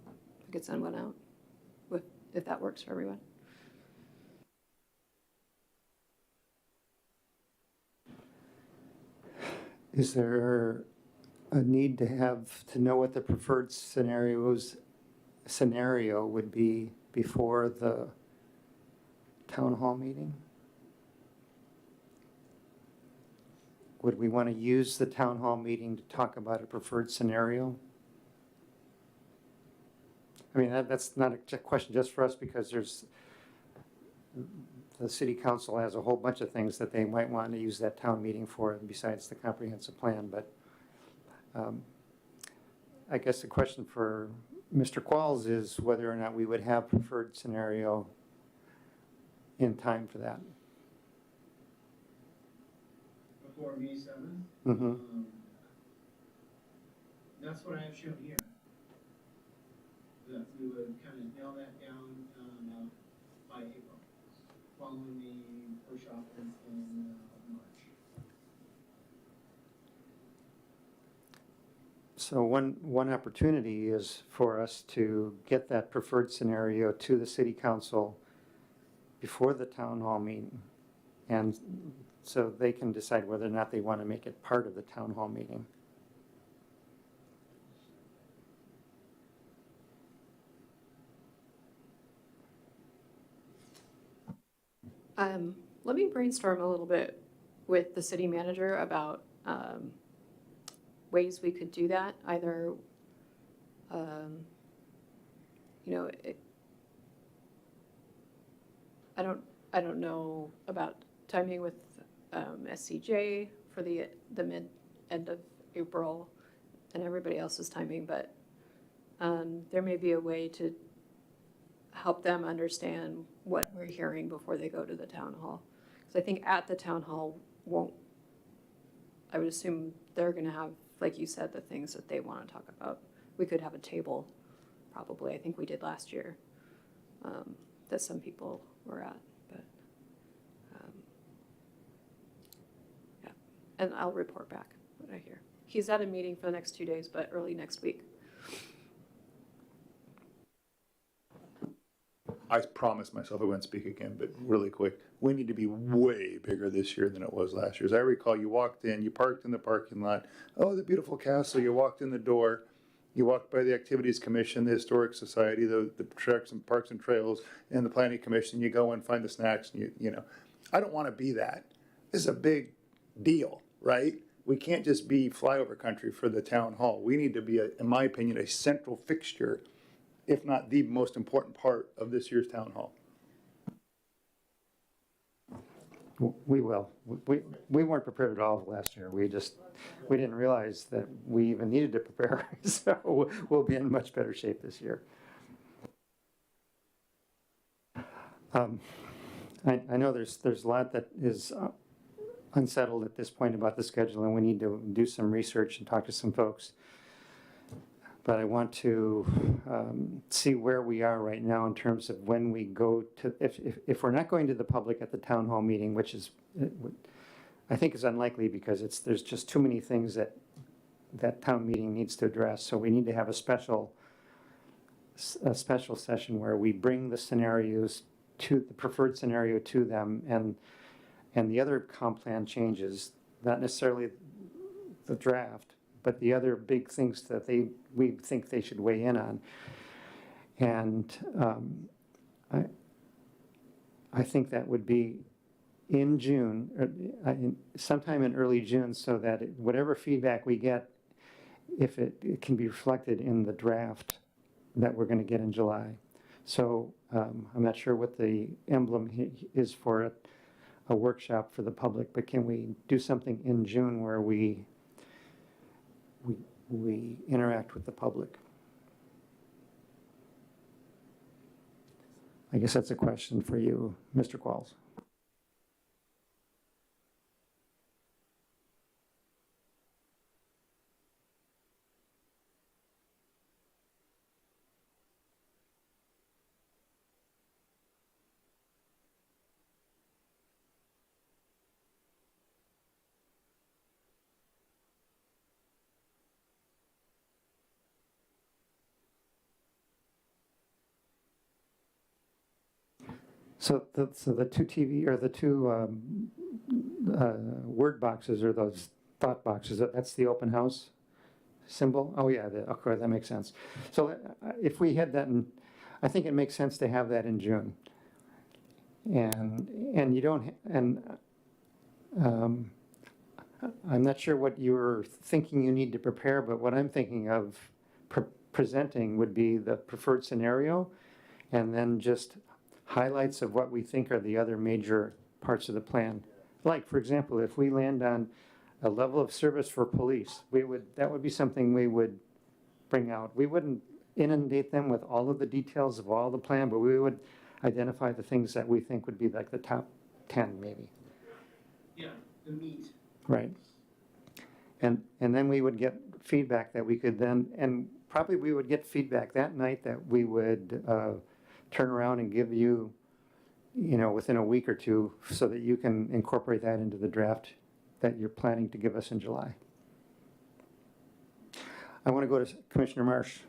I could send one out if that works for everyone. Is there a need to know what the preferred scenario would be before the town hall meeting? Would we want to use the town hall meeting to talk about a preferred scenario? I mean, that's not a question just for us, because the city council has a whole bunch of things that they might want to use that town meeting for besides the comprehensive plan. But I guess the question for Mr. Qualls is whether or not we would have preferred scenario in time for that. Before May 7th? Mm-hmm. That's what I have shown here. That we would kind of nail that down by April, following the workshop in March. So one opportunity is for us to get that preferred scenario to the city council before the town hall meeting, and so they can decide whether or not they want to make it part of the town hall meeting. Let me brainstorm a little bit with the city manager about ways we could do that. Either, I don't know about timing with SCJ for the end of April and everybody else's timing, but there may be a way to help them understand what we're hearing before they go to the town hall. Because I think at the town hall I would assume they're going to have, like you said, the things that they want to talk about. We could have a table, probably. I think we did last year, that some people were at. But and I'll report back what I hear. He's at a meeting for the next 2 days, but early next week. I promised myself I wouldn't speak again, but really quick, we need to be way bigger this year than it was last year. As I recall, you walked in, you parked in the parking lot, oh, the beautiful castle, you walked in the door, you walked by the Activities Commission, the Historic Society, the Treks and Parks and Trails, and the Planning Commission, you go and find the snacks, and you know. I don't want to be that. This is a big deal, right? We can't just be flyover country for the town hall. We need to be, in my opinion, a central fixture, if not the most important part of this year's town hall. We will. We weren't prepared at all last year. We didn't realize that we even needed to prepare. So we'll be in much better shape this year. I know there's a lot that is unsettled at this point about the schedule, and we need to do some research and talk to some folks. But I want to see where we are right now in terms of when we go to, if we're not going to the public at the town hall meeting, which is, I think is unlikely because there's just too many things that town meeting needs to address. So we need to have a special session where we bring the scenarios to the preferred scenario to them, and the other comp plan changes, not necessarily the draft, but the other big things that we think they should weigh in on. And I think that would be in June, or sometime in early June, so that whatever feedback we get, if it can be reflected in the draft that we're going to get in July. So I'm not sure what the emblem is for a workshop for the public, but can we do something in June where we interact with the public? I guess that's a question for you, Mr. Qualls. So the two TV or the two word boxes or those thought boxes, that's the open house symbol? Oh yeah, okay, that makes sense. So if we had that I think it makes sense to have that in June. And you don't, I'm not sure what you're thinking you need to prepare, but what I'm thinking of presenting would be the preferred scenario, and then just highlights of what we think are the other major parts of the plan. Like, for example, if we land on a level of service for police, that would be something we would bring out. We wouldn't inundate them with all of the details of all the plan, but we would identify the things that we think would be like the top 10 maybe. Yeah, the meat. Right. And then we would get feedback that we could then, and probably we would get feedback that night that we would turn around and give you, within a week or two, so that you can incorporate that into the draft that you're planning to give us in July. I want to go to Commissioner Marsh.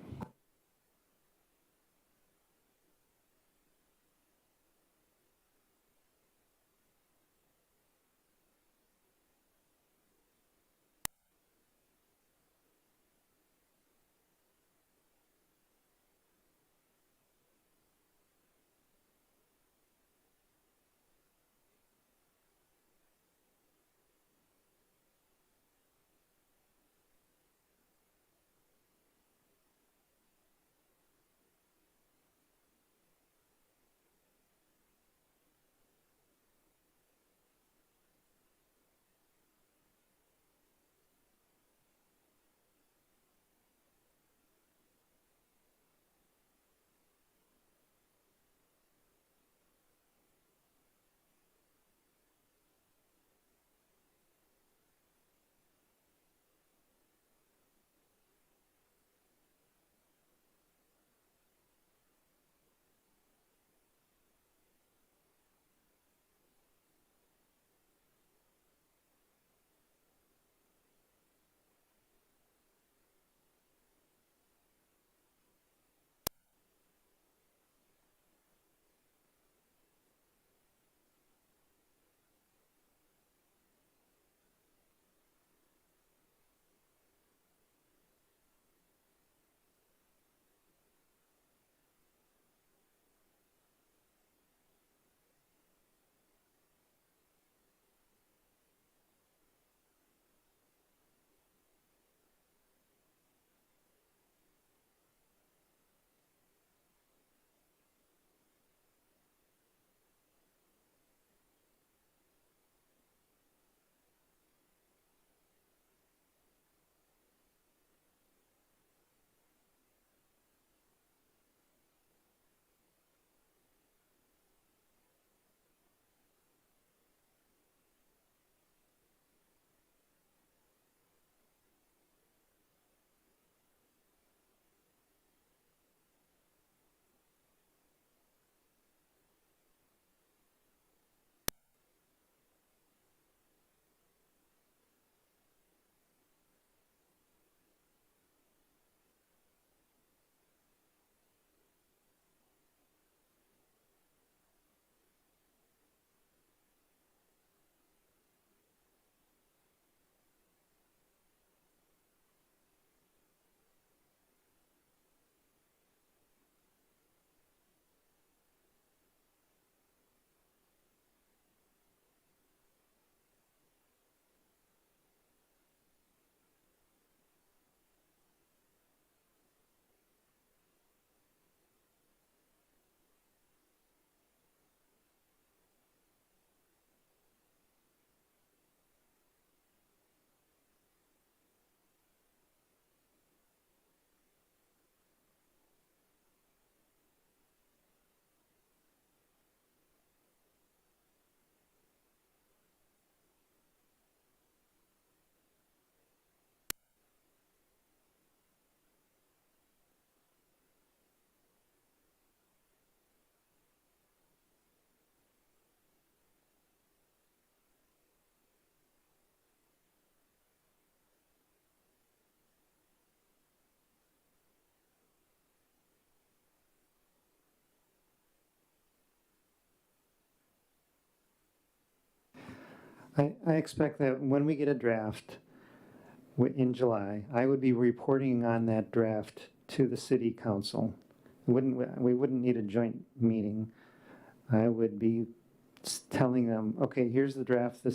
I expect that when we get a draft in July, I would be reporting on that draft to the city council. We wouldn't need a joint meeting. I would be telling them, okay, here's the draft,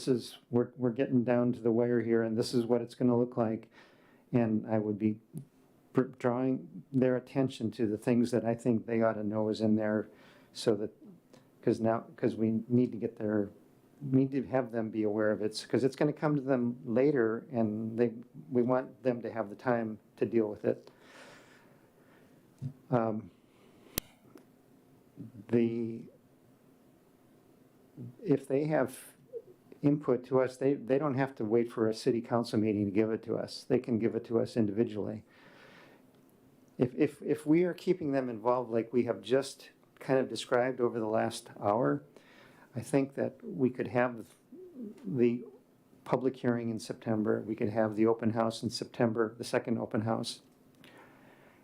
we're getting down to the wire here, and this is what it's gonna look like. And I would be drawing their attention to the things that I think they ought to know is in there, so that, because we need to have them be aware of it, because it's gonna come to them later, and we want them to have the time to deal with it. If they have input to us, they don't have to wait for a city council meeting to give it to us. They can give it to us individually. If we are keeping them involved like we have just kind of described over the last hour, I think that we could have the public hearing in September. We could have the open house in September, the second open house.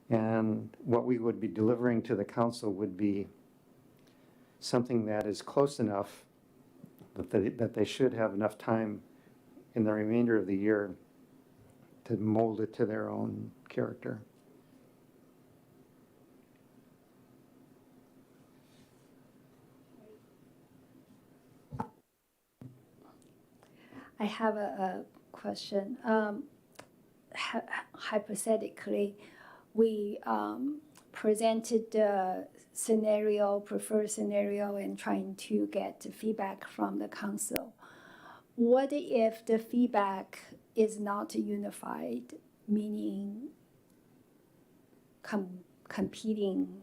And what we would be delivering to the council would be something that is close enough that they should have enough time in the remainder of the year to mold it to their own character. I have a question. Hypothetically, we presented the scenario, preferred scenario, and trying to get feedback from the council. What if the feedback is not unified, meaning competing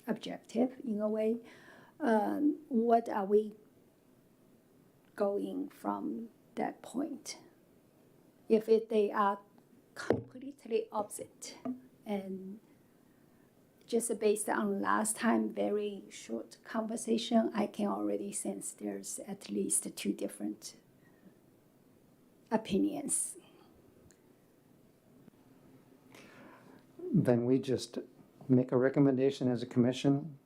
objective in a way? What are we going from that point? If they are completely opposite, and just based on last time very short conversation, I can already sense there's at least two different opinions. Then we just make a recommendation as a commission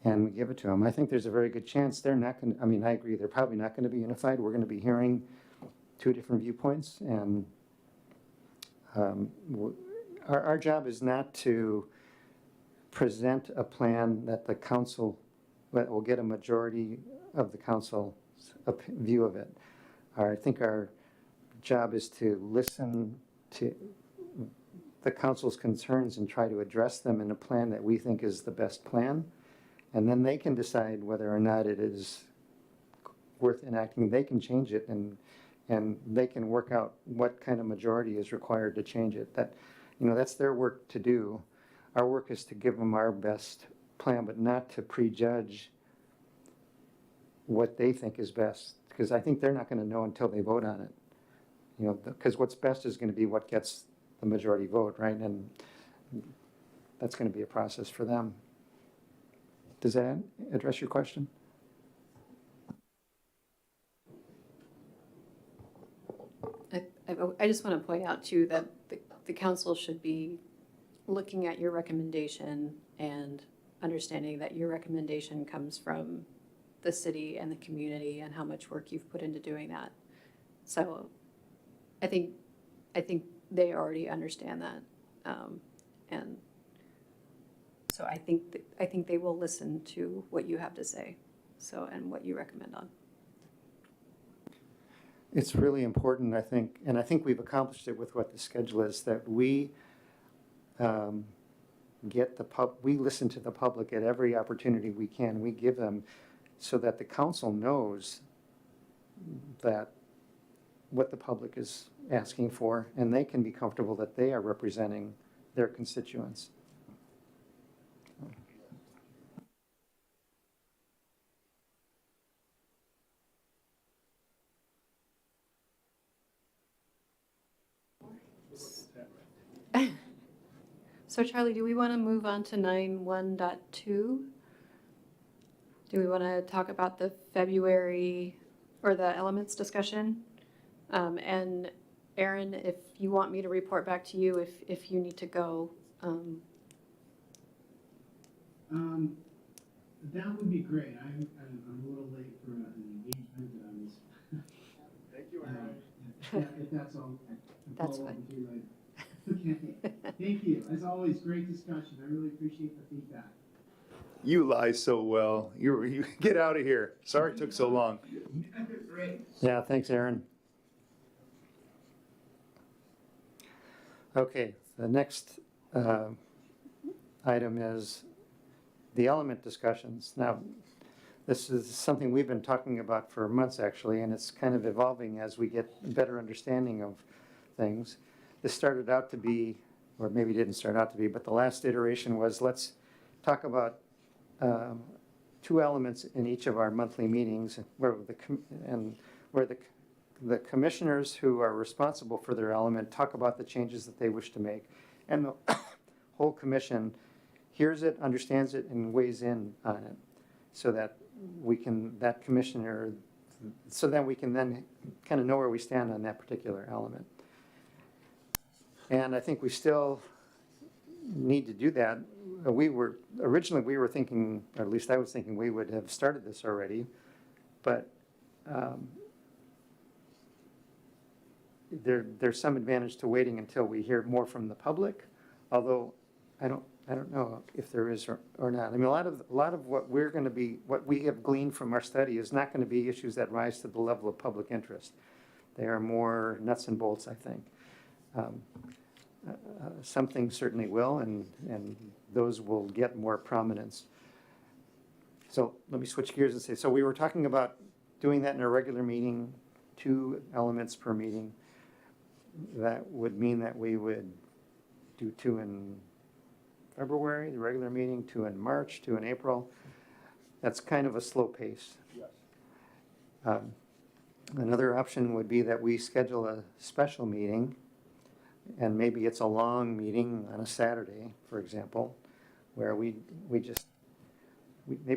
and we give it to them. I think there's a very good chance they're not going to, I mean, I agree, they're probably not going to be unified. We're going to be hearing two different viewpoints, and our job is not to present a plan that the council, that will get a majority of the council's view of it. I think our job is to listen to the council's concerns and try to address them in a plan that we think is the best plan. And then they can decide whether or not it is worth enacting. They can change it, and they can work out what kind of majority is required to change it. That, that's their work to do. Our work is to give them our best plan, but not to prejudge what they think is best, because I think they're not going to know until they vote on it. Because what's best is going to be what gets the majority vote, right? And that's going to be a process for them. Does that address your question? I just want to point out too that the council should be looking at your recommendation and understanding that your recommendation comes from the city and the community and how much work you've put into doing that. So I think they already understand that, and so I think they will listen to what you have to say, and what you recommend on. It's really important, I think, and I think we've accomplished it with what the schedule is, that we we listen to the public at every opportunity we can. We give them, so that the council knows that what the public is asking for, and they can be comfortable that they are representing their constituents. So Charlie, do we want to move on to 9.1.2? Do we want to talk about the February or the elements discussion? And Aaron, if you want me to report back to you if you need to go. That would be great. I'm a little late for an engagement if that's all. I can That's follow up fine. with you later. Okay, thank you. As always, great discussion. I really appreciate the feedback. You lie so well. You get out of here. Sorry it took so long. Great. Yeah, thanks, Aaron. Okay, the next item is the element discussions. Now, this is something we've been talking about for months, actually, and it's kind of evolving as we get a better understanding of things. This started out to be, or maybe didn't start out to be, but the last iteration was, let's talk about two elements in each of our monthly meetings where the commissioners who are responsible for their element talk about the changes that they wish to make. And the whole commission hears it, understands it, and weighs in on it so that we can, that commissioner, so that we can then kind of know where we stand on that particular element. And I think we still need to do that. Originally we were thinking, or at least I was thinking, we would have started this already, but there's some advantage to waiting until we hear more from the public, although I don't know if there is or not. I mean, a lot of what we have gleaned from our study is not going to be issues that rise to the level of public interest. They are more nuts and bolts, I think. Some things certainly will, and those will get more prominence. So let me switch gears and say, so we were talking about doing that in a regular meeting, 2 elements per meeting. That would mean that we would do 2 in February, the regular meeting, 2 in March, 2 in April. That's kind of a slow pace. Yes. Another option would be that we schedule a special meeting, and maybe it's a long meeting on a Saturday, for example, where maybe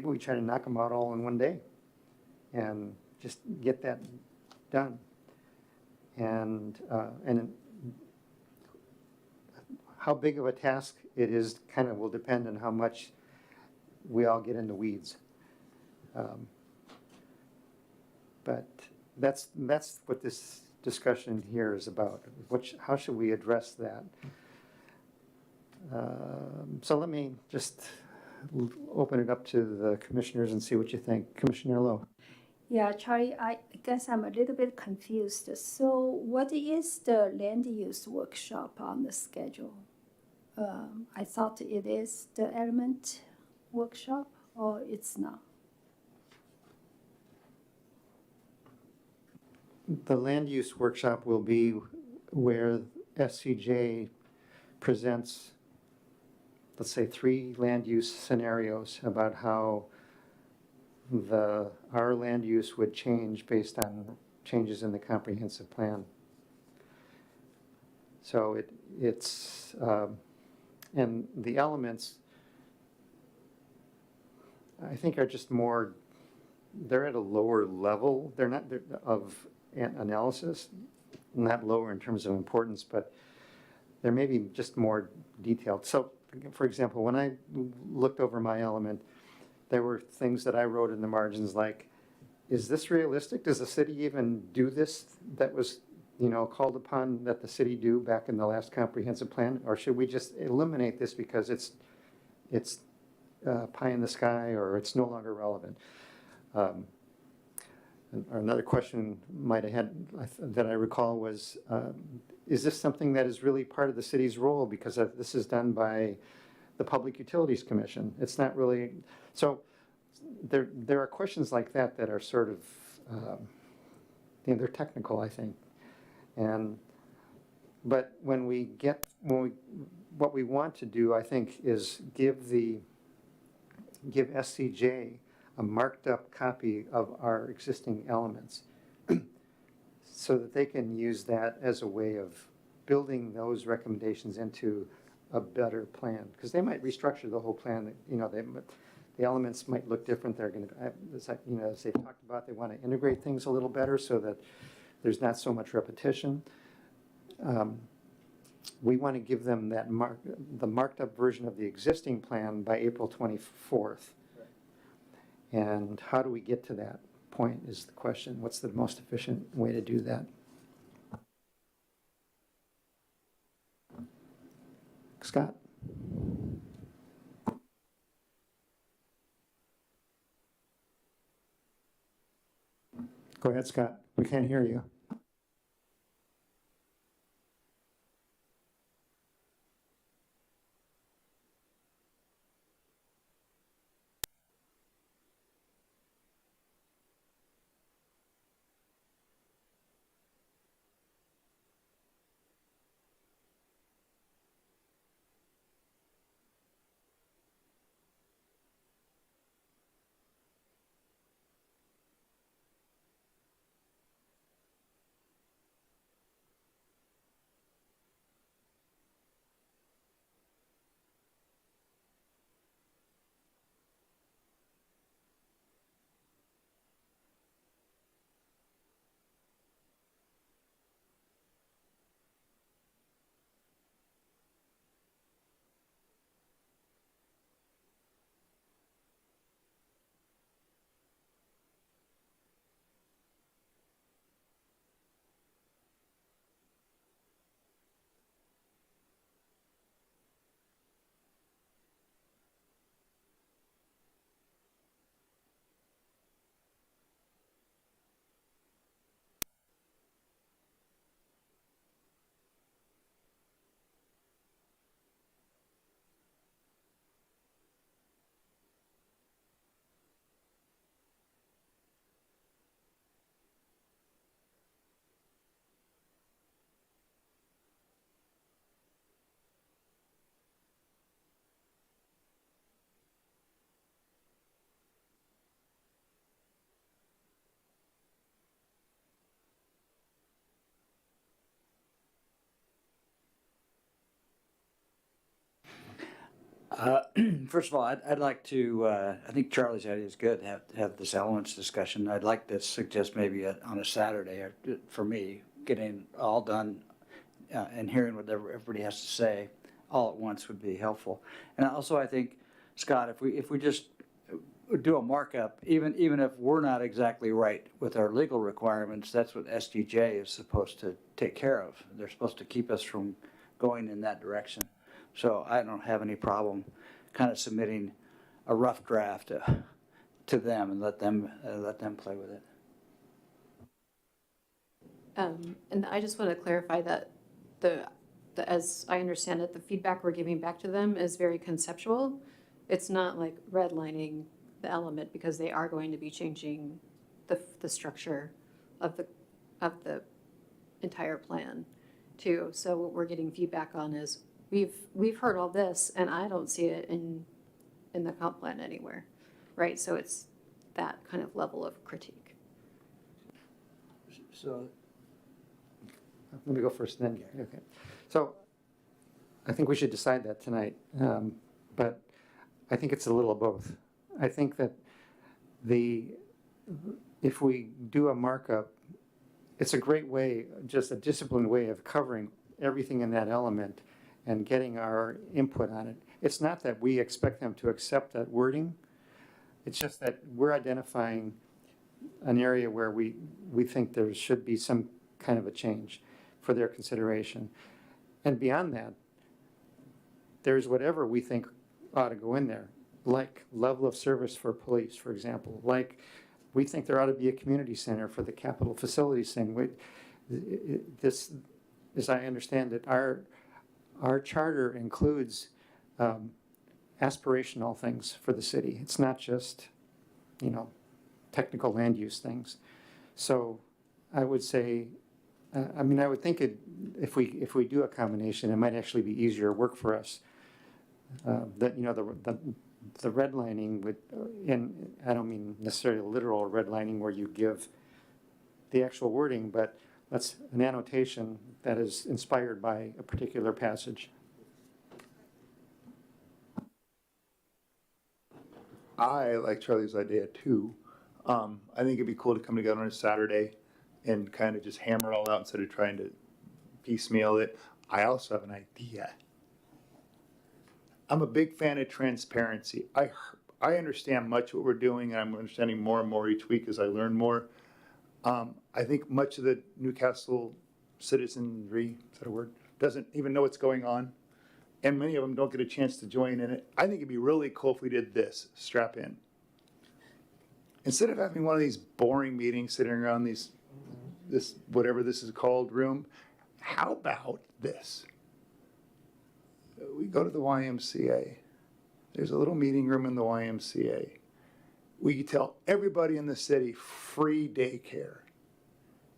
we try to knock them out all in one day and just get that done. And how big of a task it is kind of will depend on how much we all get in the weeds. But that's what this discussion here is about. How should we address that? So let me just open it up to the commissioners and see what you think. Commissioner Lowe. Yeah, Charlie, I guess I'm a little bit confused. So what is the land use workshop on the schedule? I thought it is the element workshop, or it's not? The land use workshop will be where SCJ presents, let's say, 3 land use scenarios about how our land use would change based on changes in the comprehensive plan. So it's and the elements, I think, are just more, they're at a lower level. They're of analysis, not lower in terms of importance, but they're maybe just more detailed. So, for example, when I looked over my element, there were things that I wrote in the margins like, is this realistic? Does the city even do this that was, called upon that the city do back in the last comprehensive plan? Or should we just eliminate this because it's pie in the sky or it's no longer relevant? Or another question might have had that I recall was, is this something that is really part of the city's role? Because this is done by the Public Utilities Commission. It's not really, so there are questions like that that are sort of, they're technical, I think. But what we want to do, I think, is give SCJ a marked up copy of our existing elements so that they can use that as a way of building those recommendations into a better plan. Because they might restructure the whole plan, the elements might look different. They're going to, as they talked about, they want to integrate things a little better so that there's not so much repetition. We want to give them the marked up version of the existing plan by April 24th. And how do we get to that point is the question. What's the most efficient way to do that? Scott? Go ahead, Scott. We can't hear you. First of all, I'd like to, I think Charlie's idea is good, have this elements discussion. I'd like to suggest maybe on a Saturday, or for me, getting all done and hearing what everybody has to say all at once would be helpful. And also, I think, Scott, if we just do a markup, even if we're not exactly right with our legal requirements, that's what SDJ is supposed to take care of. They're supposed to keep us from going in that direction. So I don't have any problem kind of submitting a rough draft to them and let them play with it. And I just want to clarify that as I understand it, the feedback we're giving back to them is very conceptual. It's not like redlining the element, because they are going to be changing the structure of the entire plan too. So what we're getting feedback on is we've heard all this, and I don't see it in the comp plan anywhere, right? So it's that kind of level of critique. So Let me go first then. Okay. So I think we should decide that tonight. But I think it's a little of both. I think that if we do a markup, it's a great way, just a disciplined way of covering everything in that element and getting our input on it. It's not that we expect them to accept that wording. It's just that we're identifying an area where we think there should be some kind of a change for their consideration. And beyond that, there's whatever we think ought to go in there, like level of service for police, for example, like we think there ought to be a community center for the capital facilities thing. This, as I understand it, our charter includes aspirational things for the city. It's not just, technical land use things. So I would say, I would think if we do a combination, it might actually be easier work for us. The redlining would, and I don't mean necessarily literal redlining where you give the actual wording, but that's an annotation that is inspired by a particular passage. I like Charlie's idea too. I think it'd be cool to come together on a Saturday and kind of just hammer it all out instead of trying to piecemeal it. I also have an idea. I'm a big fan of transparency. I understand much what we're doing, and I'm understanding more and more each week as I learn more. I think much of the Newcastle citizenry, is that a word, doesn't even know what's going on. and many of them don't get a chance to join in it. I think it'd be really cool if we did this, strap in. Instead of having one of these boring meetings sitting around this, whatever this is called, room, how about this? We go to the YMCA. There's a little meeting room in the YMCA. We tell everybody in the city free daycare.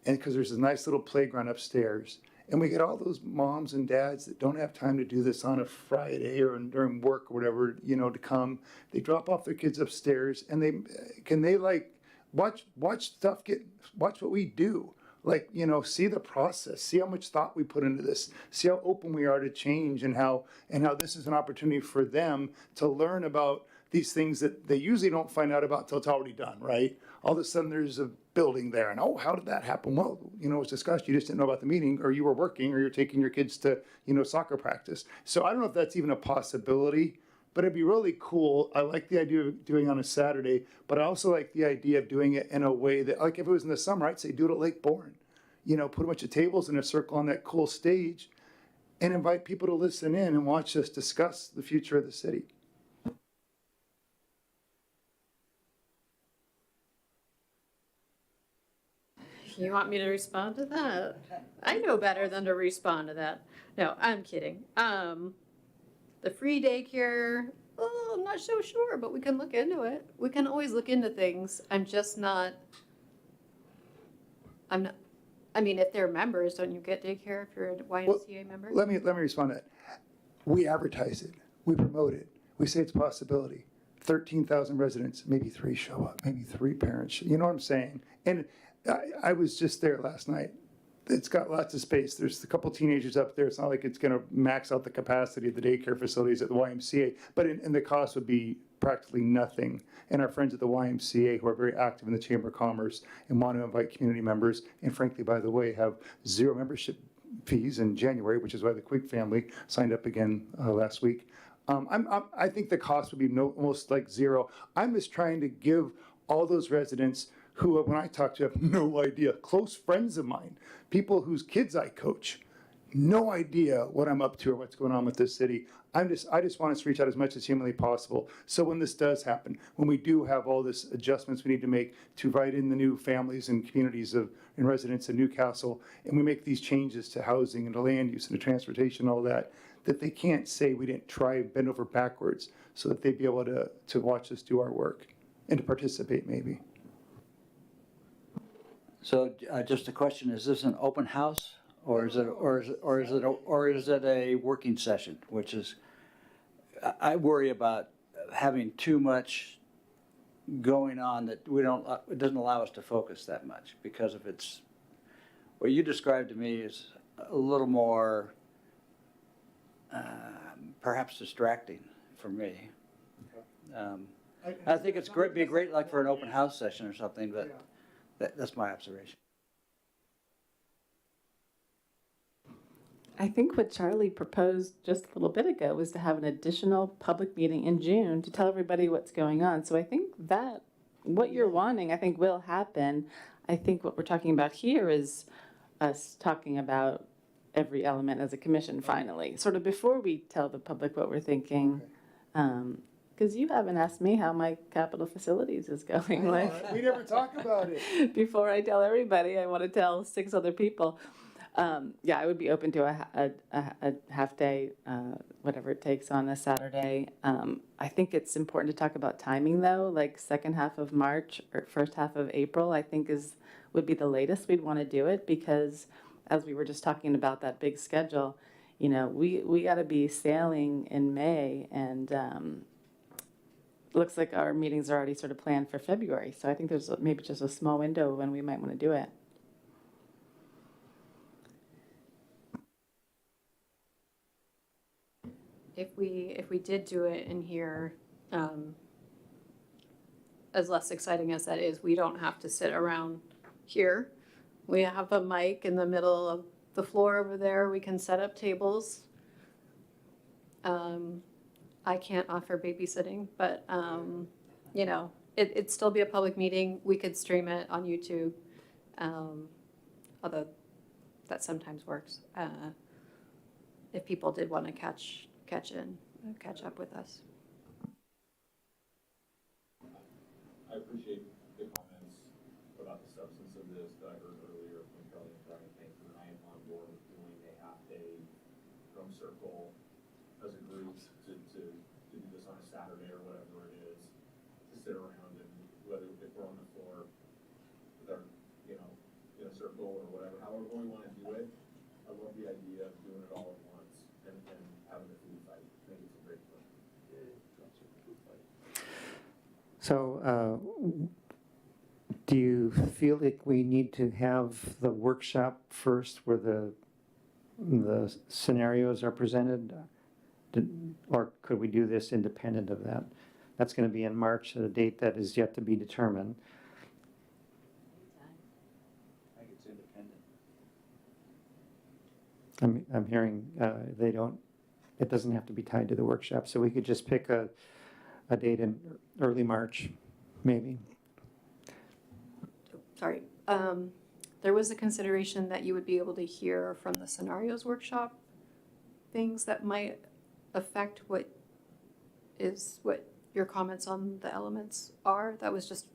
And because there's a nice little playground upstairs. And we get all those moms and dads that don't have time to do this on a Friday or during work or whatever, you know, to come. They drop off their kids upstairs and they like watch watch what we do. Like, you know, see the process, see how much thought we put into this, see how open we are to change, and how this is an opportunity for them to learn about these things that they usually don't find out about till it's already done, right? All of a sudden there's a building there, and oh, how did that happen? Well, you know, it was discussed, you just didn't know about the meeting, or you were working, or you're taking your kids to, you know, soccer practice. So I don't know if that's even a possibility, but it'd be really cool. I like the idea of doing it on a Saturday, but I also like the idea of doing it in a way that, like if it was in the summer, I'd say do it at Lake Bourne. You know, put a bunch of tables in a circle on that cool stage and invite people to listen in and watch us discuss the future of the city. You want me to respond to that? I know better than to respond to that. No, I'm kidding. The free daycare, oh, I'm not so sure, but we can look into it. We can always look into things. I'm not, I mean, if they're members, don't you get daycare if you're a YMCA member? Let me respond to that. We advertise it, we promote it, we say it's a possibility. 13,000 residents, maybe 3 show up, maybe 3 parents. You know what I'm saying? And I was just there last night. It's got lots of space. There's a couple teenagers up there. It's not like it's going to max out the capacity of the daycare facilities at the YMCA, but and the cost would be practically nothing. And our friends at the YMCA, who are very active in the Chamber of Commerce and want to invite community members, and frankly, by the way, have 0 membership fees in January, which is why the Quigg family signed up again last week. I think the cost would be almost like 0. I'm just trying to give all those residents who, when I talk to, have no idea, close friends of mine, people whose kids I coach, no idea what I'm up to or what's going on with this city. I just want us to reach out as much as humanly possible. So when this does happen, when we do have all this adjustments we need to make to invite in the new families and communities and residents in Newcastle, and we make these changes to housing and to land use and to transportation, all that they can't say we didn't try and bend over backwards, so that they'd be able to watch us do our work and to participate maybe. So just a question, is this an open house or is it a working session, which is, I worry about having too much going on that it doesn't allow us to focus that much because of its, what you described to me is a little more perhaps distracting for me. I think it's great, be great like for an open house session or something, but that's my observation. I think what Charlie proposed just a little bit ago was to have an additional public meeting in June to tell everybody what's going on. So I think that what you're wanting, I think will happen. I think what we're talking about here is us talking about every element as a commission finally, sort of before we tell the public what we're thinking. Because you haven't asked me how my capital facilities is going. We never talk about it. Before I tell everybody, I want to tell 6 other people. Yeah, I would be open to a half day, whatever it takes on a Saturday. I think it's important to talk about timing though, like second half of March or first half of April, I think would be the latest we'd want to do it, because as we were just talking about that big schedule, you know, we got to be sailing in May, and looks like our meetings are already sort of planned for February. So I think there's maybe just a small window when we might want to do it. If we did do it in here, as less exciting as that is, we don't have to sit around here. We have a mic in the middle of the floor over there. We can set up tables. I can't offer babysitting, but you know, it'd still be a public meeting. We could stream it on YouTube, although that sometimes works. If people did want to catch catch up with us. I appreciate the comments about the substance of this that I heard earlier from Charlie and Brian. Thank you. And I am on board with doing a half-day drum circle as a group to do this on a Saturday or whatever it is, to sit around and whether if we're on the floor with our, in a circle or whatever, however we want to do it. I love the idea of doing it all at once and having a food fight. I think it's a great thing. So, do you feel like we need to have the workshop first where the scenarios are presented? Or could we do this independent of that? That's going to be in March at a date that is yet to be determined. I think it's independent. I'm hearing it doesn't have to be tied to the workshop, so we could just pick a date in early March, maybe. Sorry. There was a consideration that you would be able to hear from the scenarios workshop things that might affect what your comments on the elements are. I just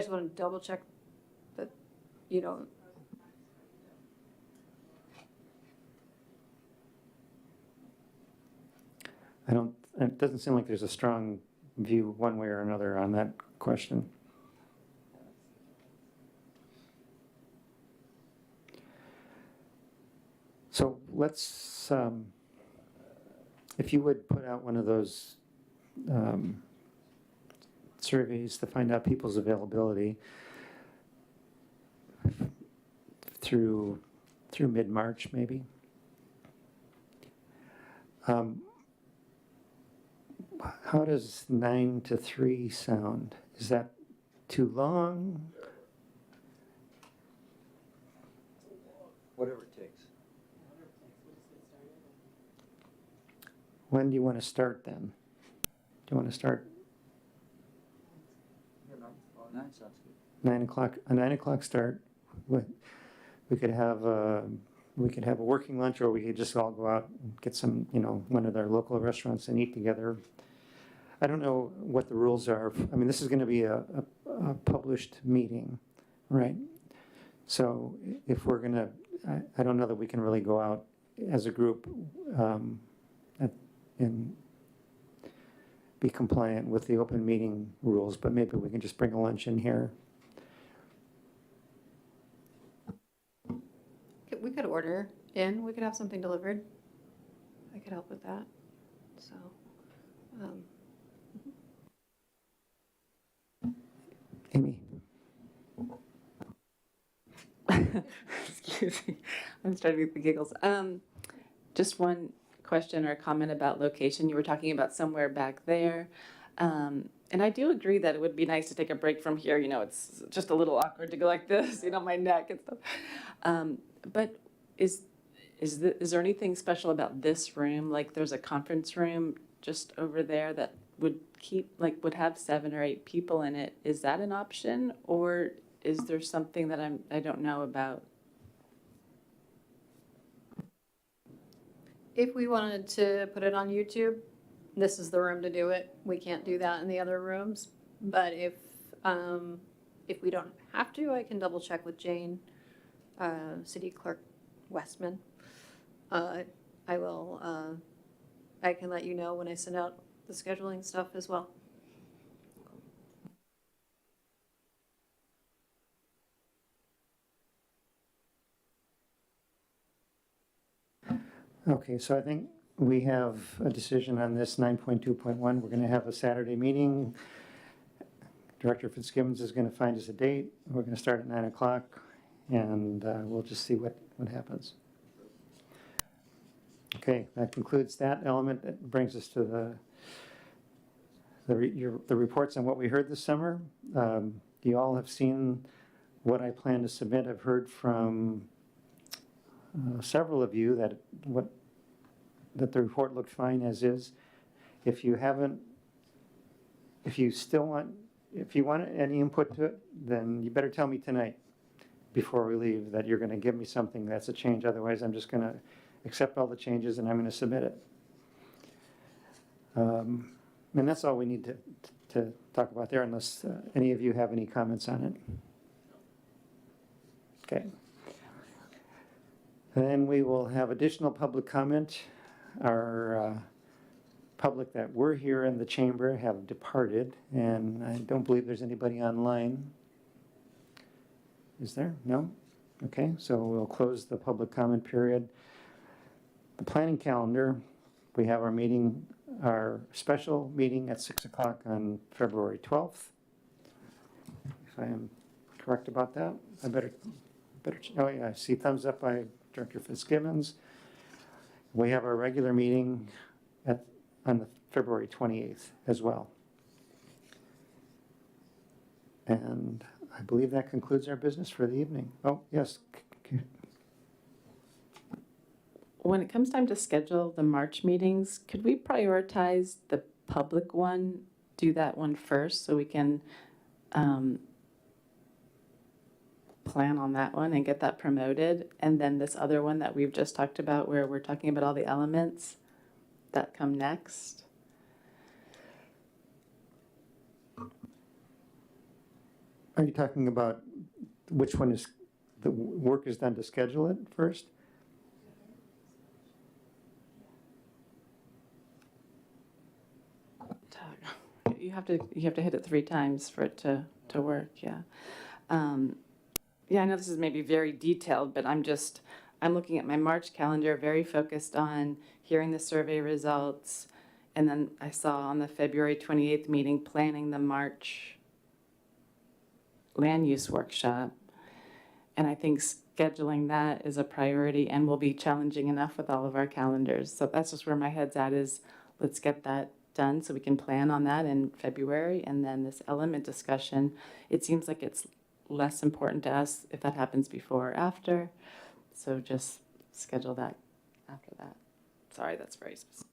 want to double check that, It doesn't seem like there's a strong view one way or another on that question. So let's, if you would put out one of those surveys to find out people's availability through mid-March, maybe. How does 9 to 3 sound? Is that too long? Whatever it takes. When do you want to start then? Do you want to start 9 sounds good. 9 o'clock? A 9 o'clock start. We could have a working lunch, or we could just all go out and get some, one of their local restaurants and eat together. I don't know what the rules are. I mean, this is going to be a published meeting, right? So if we're going to, I don't know that we can really go out as a group and be compliant with the open meeting rules, but maybe we can just bring a lunch in here. we could order in, we could have something delivered. I could help with that, so. Amy? Excuse me, I'm starting to get the giggles. Just one question or comment about location. You were talking about somewhere back there. And I do agree that it would be nice to take a break from here. You know, it's just a little awkward to go like this, you know, my neck and stuff. But is there anything special about this room? Like there's a conference room just over there that would would have 7 or 8 people in it. Is that an option, or is there something that I don't know about? If we wanted to put it on YouTube, this is the room to do it. We can't do that in the other rooms. But if we don't have to, I can double check with Jane, City Clerk Westman. I can let you know when I send out the scheduling stuff as well. Okay, so I think we have a decision on this 9.2.1. We're going to have a Saturday meeting. Director Fitzgibbons is going to find us a date. We're going to start at 9 o'clock, and we'll just see what happens. Okay, that concludes that element. That brings us to the reports on what we heard this summer. You all have seen what I plan to submit. I've heard from several of you that the report looked fine as is. If you want any input to it, then you better tell me tonight before we leave that you're going to give me something that's a change. Otherwise, I'm just going to accept all the changes and I'm going to submit it. And that's all we need to talk about there unless any of you have any comments on it. Okay. Then we will have additional public comment. Our public that were here in the chamber have departed, and I don't believe there's anybody online. Is there? No? Okay, so we'll close the public comment period. The planning calendar, we have our meeting, our special meeting at 6 o'clock on February 12th. If I am correct about that, I better, oh yeah, I see thumbs up by Director Fitzgibbons. We have our regular meeting on the February 28th as well. And I believe that concludes our business for the evening. Oh, yes. When it comes time to schedule the March meetings, could we prioritize the public one, do that one first so we can plan on that one and get that promoted? And then this other one that we've just talked about where we're talking about all the elements that come next? Are you talking about which one is, the work is done to schedule it first? You have to hit it 3 times for it to work, yeah. Yeah, I know this is maybe very detailed, but I'm looking at my March calendar, very focused on hearing the survey results. And then I saw on the February 28th meeting, planning the March land use workshop. And I think scheduling that is a priority and will be challenging enough with all of our calendars. So that's just where my head's at, is let's get that done so we can plan on that in February. And then this element discussion, it seems like it's less important to us if that happens before or after. So just schedule that after that. Sorry, that's very specific.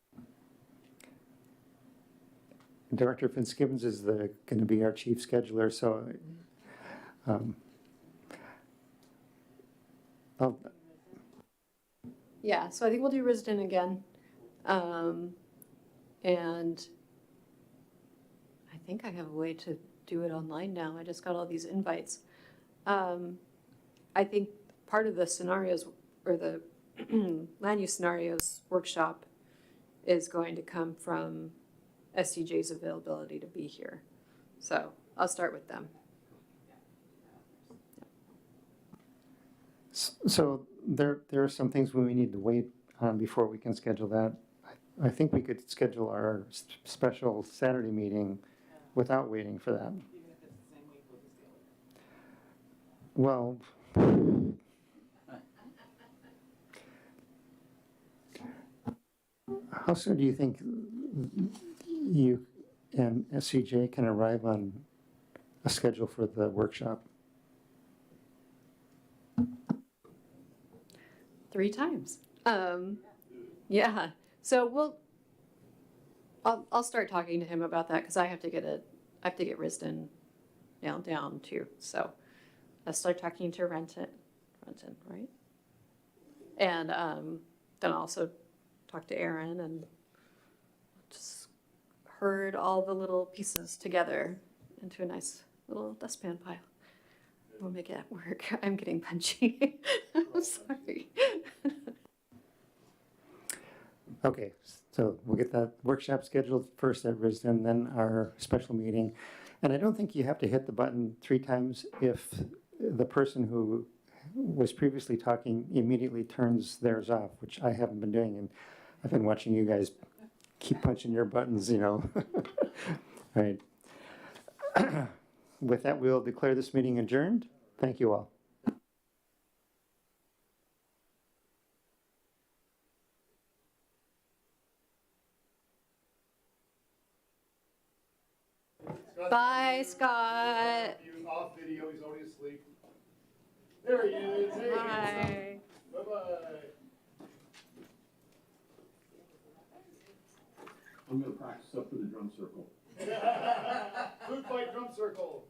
Director Fitzgibbons is going to be our chief scheduler, so Yeah, so I think we'll do Risden again. And I think I have a way to do it online now. I just got all these invites. I think part of the scenarios, or the land use scenarios workshop, is going to come from SCJ's availability to be here. So I'll start with them. So there are some things we need to wait on before we can schedule that. I think we could schedule our special Saturday meeting without waiting for that. Even if it's the same week, we'll just deal with well, how soon do you think you and SCJ can arrive on a schedule for the workshop? 3 times. Yeah. So I'll start talking to him about that, because I have to get Risden nailed down too. So I'll start talking to Renton, right? And then I'll also talk to Aaron, and just herd all the little pieces together into a nice little dustpan pile. We'll make it work. I'm getting punchy. I'm sorry. Okay, so we'll get that workshop scheduled first at Risden, then our special meeting. And I don't think you have to hit the button 3 times if the person who was previously talking immediately turns theirs off, which I haven't been doing. And I've been watching you guys keep punching your buttons, you know. All right. With that, we'll declare this meeting adjourned. Thank you all. Bye, Scott. He was off video, he's already asleep. There he is. Hey, Bye. bye-bye. I'm gonna practice up for the drum circle. Food fight drum circle.